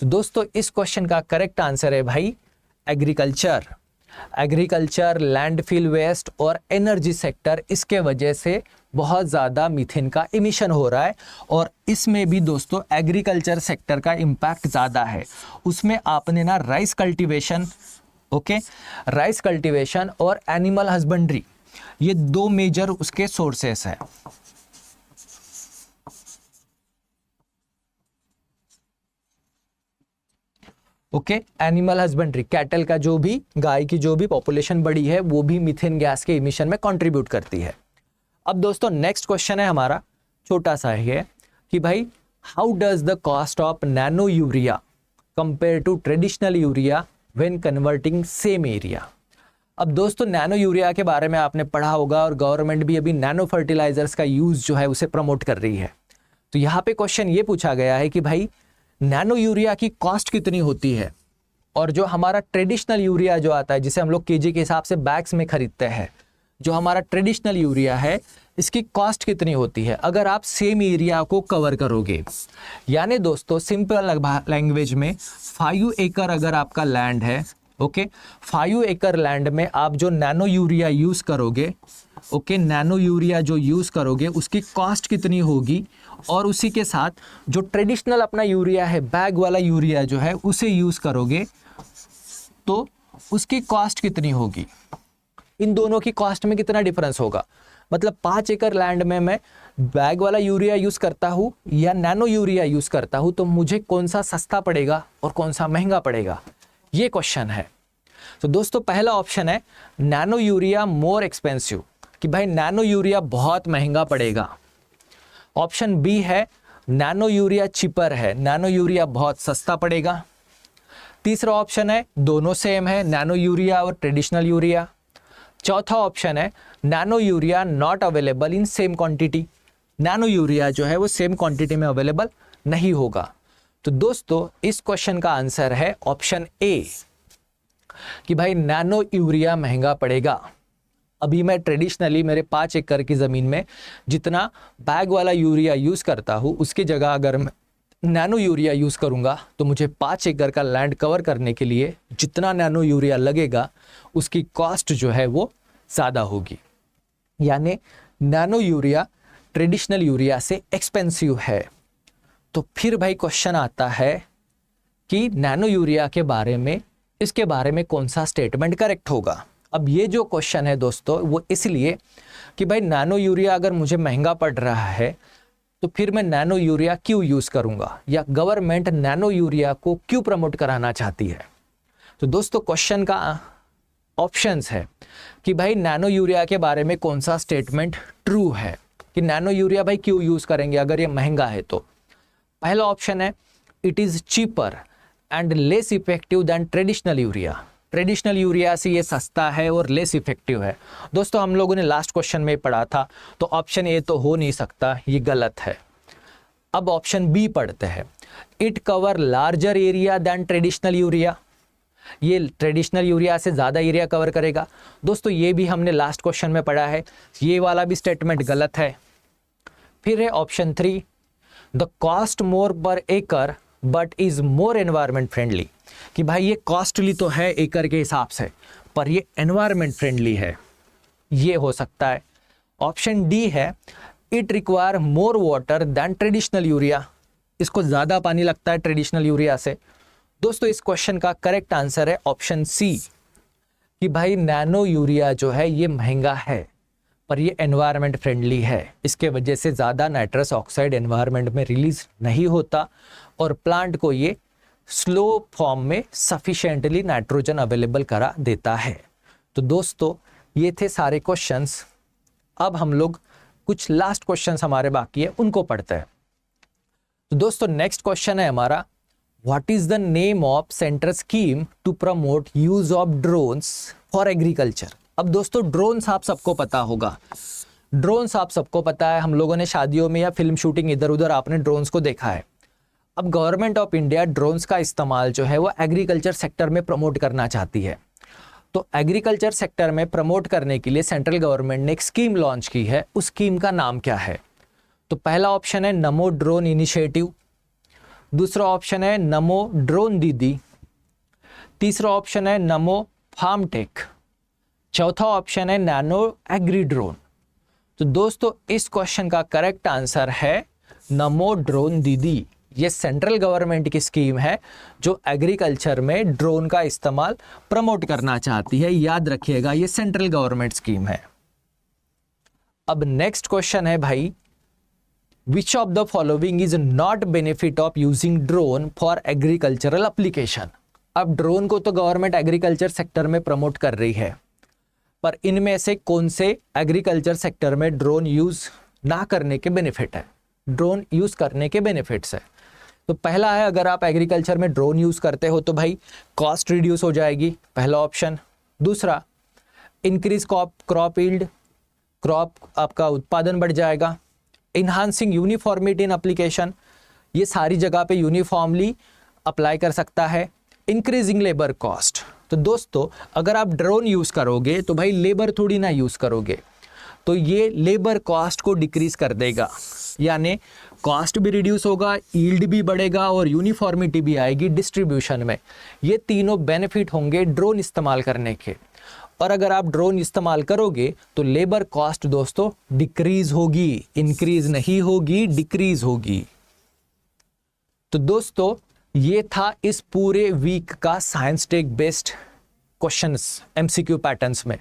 तो दोस्तों इस क्वेश्चन का करेक्ट आंसर है भाई एग्रीकल्चर, लैंडफिल वेस्ट और एनर्जी सेक्टर, इसके वजह से बहुत ज़्यादा मीथेन का इमिशन हो रहा है। और इसमें भी दोस्तों एग्रीकल्चर सेक्टर का इम्पैक्ट ज़्यादा है। उसमें आपने ना rice cultivation, okay, rice cultivation और एनिमल हस्बेंड्री, ये दो मेजर उसके सोर्सेस हैं। ओके, एनिमल हस्बेंड्री, कैटल का जो भी, गाय की जो भी पॉपुलेशन बढ़ी है वो भी मीथेन गैस के इमिशन में कंट्रीब्यूट करती है। अब दोस्तों नेक्स्ट क्वेश्चन है हमारा, छोटा सा है कि भाई how does the cost of nano urea compare to traditional urea when converting same area. अब दोस्तों नैनो यूरिया के बारे में आपने पढ़ा होगा और गवर्नमेंट भी अभी नैनो फर्टिलाइजर्स का यूज जो है उसे प्रमोट कर रही है। तो यहाँ पे क्वेश्चन ये पूछा गया है कि भाई नैनो यूरिया की कॉस्ट कितनी होती है और जो हमारा ट्रेडिशनल यूरिया जो आता है जिसे हम लोग केजी के हिसाब से बैग्स में खरीदते हैं, जो हमारा ट्रेडिशनल यूरिया है इसकी कॉस्ट कितनी होती है अगर आप सेम एरिया को कवर करोगे। यानी दोस्तों सिंपल लैंग्वेज में 5 एकड़ अगर आपका लैंड है, ओके, 5 एकड़ लैंड में आप जो नैनो यूरिया यूज़ करोगे, ओके, नैनो यूरिया जो यूज़ करोगे उसकी कॉस्ट कितनी होगी, और उसी के साथ जो ट्रेडिशनल अपना यूरिया है, बैग वाला यूरिया जो है उसे यूज़ करोगे तो उसकी कॉस्ट कितनी होगी। इन दोनों की कॉस्ट में कितना डिफरेंस होगा। मतलब 5 एकड़ लैंड में मैं बैग वाला यूरिया यूज़ करता हूँ या नैनो यूरिया यूज़ करता हूँ, तो मुझे कौन सा सस्ता पड़ेगा और कौन सा महंगा पड़ेगा, ये क्वेश्चन है। तो दोस्तों पहला ऑप्शन है नैनो यूरिया मोर एक्सपेंसिव, कि भाई नैनो यूरिया बहुत महंगा पड़ेगा। ऑप्शन बी है नैनो यूरिया चिपर है, नैनो यूरिया बहुत सस्ता पड़ेगा। तीसरा ऑप्शन है दोनों सेम है, नैनो यूरिया और ट्रेडिशनल यूरिया। चौथा ऑप्शन है nano urea not available in same quantity, nano urea जो है वो सेम क्वांटिटी में अवेलेबल नहीं होगा। तो दोस्तों इस क्वेश्चन का आंसर है ऑप्शन ए, कि भाई नैनो यूरिया महंगा पड़ेगा। अभी मैं ट्रेडिशनली मेरे 5 एकड़ की ज़मीन में जितना बैग वाला यूरिया यूज़ करता हूँ उसकी जगह अगर मैं नैनो यूरिया यूज़ करूँगा तो मुझे 5 एकड़ का लैंड कवर करने के लिए जितना नैनो यूरिया लगेगा उसकी कॉस्ट जो है वो ज़्यादा होगी। यानी नैनो यूरिया ट्रेडिशनल यूरिया से एक्सपेंसिव है। तो फिर भाई क्वेश्चन आता है कि नैनो यूरिया के बारे में, इसके बारे में कौन सा स्टेटमेंट करेक्ट होगा। अब ये जो क्वेश्चन है दोस्तों वो इसलिए कि भाई नैनो यूरिया अगर मुझे महंगा पड़ रहा है तो फिर मैं नैनो यूरिया क्यों यूज़ करूँगा, या गवर्नमेंट नैनो यूरिया को क्यों प्रमोट कराना चाहती है। तो दोस्तों क्वेश्चन का ऑप्शंस है कि भाई नैनो यूरिया के बारे में कौन सा स्टेटमेंट ट्रू है, कि नैनो यूरिया भाई क्यों यूज़ करेंगे अगर ये महंगा है तो। पहला ऑप्शन है it is cheaper and less effective than traditional urea, traditional urea से ये सस्ता है और लेस इफेक्टिव है। दोस्तों हम लोगों ने लास्ट क्वेश्चन में पढ़ा था, तो ऑप्शन ए तो हो नहीं सकता, ये गलत है। अब ऑप्शन बी पढ़ते हैं, it cover larger area than traditional urea, ये ट्रेडिशनल यूरिया से ज़्यादा एरिया कवर करेगा। दोस्तों ये भी हमने लास्ट क्वेश्चन में पढ़ा है, ये वाला भी स्टेटमेंट गलत है। फिर है ऑप्शन 3, द कॉस्ट मोर पर एकड़ but is more environment friendly, कि भाई ये कॉस्टली तो है एकड़ के हिसाब से पर ये एनवायरमेंट फ्रेंडली है, ये हो सकता है। ऑप्शन डी है it require more water than traditional urea, इसको ज़्यादा पानी लगता है ट्रेडिशनल यूरिया से। दोस्तों इस क्वेश्चन का करेक्ट आंसर है ऑप्शन सी कि भाई नैनो यूरिया जो है ये महंगा है पर ये एनवायरनमेंट फ्रेंडली है, इसके वजह से ज़्यादा नाइट्रस ऑक्साइड एनवायरनमेंट में रिलीज नहीं होता और प्लांट को ये स्लो फॉर्म में सफिशिएंटली नाइट्रोजन अवेलेबल करा देता है। तो दोस्तों ये थे सारे क्वेश्चंस। अब हम लोग कुछ लास्ट क्वेश्चंस हमारे बाकी है उनको पढ़ते हैं। तो दोस्तों नेक्स्ट क्वेश्चन है हमारा, what is the name of central scheme to promote use of drones for agriculture. अब दोस्तों ड्रोन्स आप सबको पता होगा, ड्रोन्स आप सबको पता है, हम लोगों ने शादियों में या फिल्म शूटिंग इधर उधर आपने ड्रोन्स को देखा है। अब गवर्नमेंट ऑफ इंडिया ड्रोन्स का इस्तेमाल जो है वो एग्रीकल्चर सेक्टर में प्रमोट करना चाहती है। तो एग्रीकल्चर सेक्टर में प्रमोट करने के लिए सेंट्रल गवर्नमेंट ने एक स्कीम लॉन्च की है, उस स्कीम का नाम क्या है। तो पहला ऑप्शन है नमो ड्रोन इनिशिएटिव, दूसरा ऑप्शन है नमो ड्रोन दीदी, तीसरा ऑप्शन है नमो फार्म टेक, चौथा ऑप्शन है नैनो एग्री ड्रोन। तो दोस्तों इस क्वेश्चन का करेक्ट आंसर है नमो ड्रोन दीदी। ये सेंट्रल गवर्नमेंट की स्कीम है जो एग्रीकल्चर में ड्रोन का इस्तेमाल प्रमोट करना चाहती है, याद रखिएगा ये सेंट्रल गवर्नमेंट स्कीम है। अब नेक्स्ट क्वेश्चन है भाई, Which of the following is not benefit of using drone for agricultural application। अब ड्रोन को तो गवर्नमेंट एग्रीकल्चर सेक्टर में प्रमोट कर रही है, पर इनमें से कौन से एग्रीकल्चर सेक्टर में ड्रोन यूज ना करने के बेनिफिट है, ड्रोन यूज करने के बेनिफिट्स है। तो पहला है, अगर आप एग्रीकल्चर में ड्रोन यूज करते हो तो भाई कॉस्ट रिड्यूस हो जाएगी, पहला ऑप्शन। दूसरा, इंक्रीज क्रॉप यील्ड, क्रॉप आपका उत्पादन बढ़ जाएगा। इन्हांसिंग यूनिफॉर्मिटी इन एप्लीकेशन, ये सारी जगह पे यूनिफॉर्मली अप्लाई कर सकता है। इंक्रीजिंग लेबर कॉस्ट, तो दोस्तों अगर आप ड्रोन यूज़ करोगे तो भाई लेबर थोड़ी ना यूज़ करोगे, तो ये लेबर कॉस्ट को डिक्रीज कर देगा, यानी कॉस्ट भी रिड्यूस होगा, यील्ड भी बढ़ेगा और यूनिफॉर्मिटी भी आएगी डिस्ट्रीब्यूशन में। ये तीनों बेनिफिट होंगे ड्रोन इस्तेमाल करने के। और अगर आप ड्रोन इस्तेमाल करोगे तो लेबर कॉस्ट दोस्तों डिक्रीज होगी, इंक्रीज नहीं होगी, डिक्रीज होगी। तो दोस्तों ये था इस पूरे वीक का science tech based questions MCQ patterns में।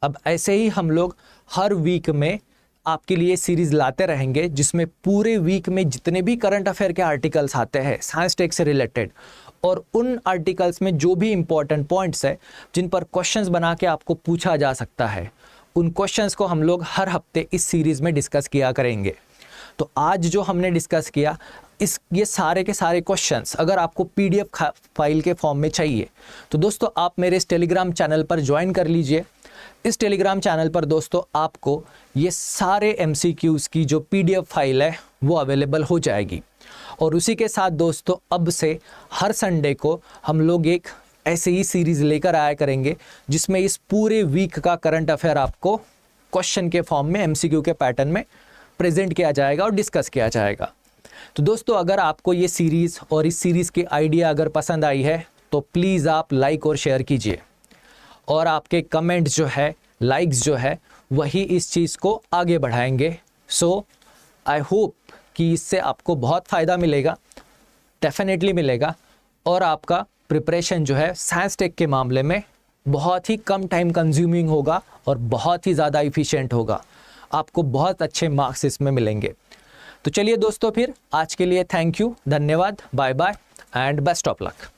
अब ऐसे ही हम लोग हर वीक में आपके लिए सीरीज लाते रहेंगे जिसमें पूरे वीक में जितने भी करंट अफेयर के आर्टिकल्स आते हैं साइंस टेक से रिलेटेड, और उन आर्टिकल्स में जो भी इंपॉर्टेंट पॉइंट्स है जिन पर क्वेश्चंस बना के आपको पूछा जा सकता है, उन क्वेश्चंस को हम लोग हर हफ्ते इस सीरीज़ में डिस्कस किया करेंगे। तो आज जो हमने डिस्कस किया ये सारे के सारे क्वेश्चंस अगर आपको पीडीएफ फाइल के फॉर्म में चाहिए तो दोस्तों आप मेरे इस टेलीग्राम चैनल पर ज्वाइन कर लीजिए। इस टेलीग्राम चैनल पर दोस्तों आपको ये सारे एमसीक्यूज़ की जो पीडीएफ फाइल है वो अवेलेबल हो जाएगी। और उसी के साथ दोस्तों अब से हर संडे को हम लोग एक ऐसे ही सीरीज़ लेकर आया करेंगे जिसमें इस पूरे वीक का करंट अफेयर आपको क्वेश्चन के फॉर्म में एमसीक्यू के पैटर्न में प्रेजेंट किया जाएगा और डिस्कस किया जाएगा। तो दोस्तों अगर आपको ये सीरीज़ और इस सीरीज़ की आइडिया अगर पसंद आई है तो प्लीज़ आप लाइक और शेयर कीजिए, और आपके कमेंट्स जो है, लाइक्स जो है, वही इस चीज़ को आगे बढ़ाएंगे। सो आई होप कि इससे आपको बहुत फ़ायदा मिलेगा, डेफिनेटली मिलेगा, और आपका प्रिपरेशन जो है साइंस टेक के मामले में बहुत ही कम टाइम कंज्यूमिंग होगा और बहुत ही ज़्यादा इफ़िशिएंट होगा। आपको बहुत अच्छे मार्क्स इसमें मिलेंगे। तो चलिए दोस्तों फिर आज के लिए थैंक यू, धन्यवाद, bye bye and best of luck.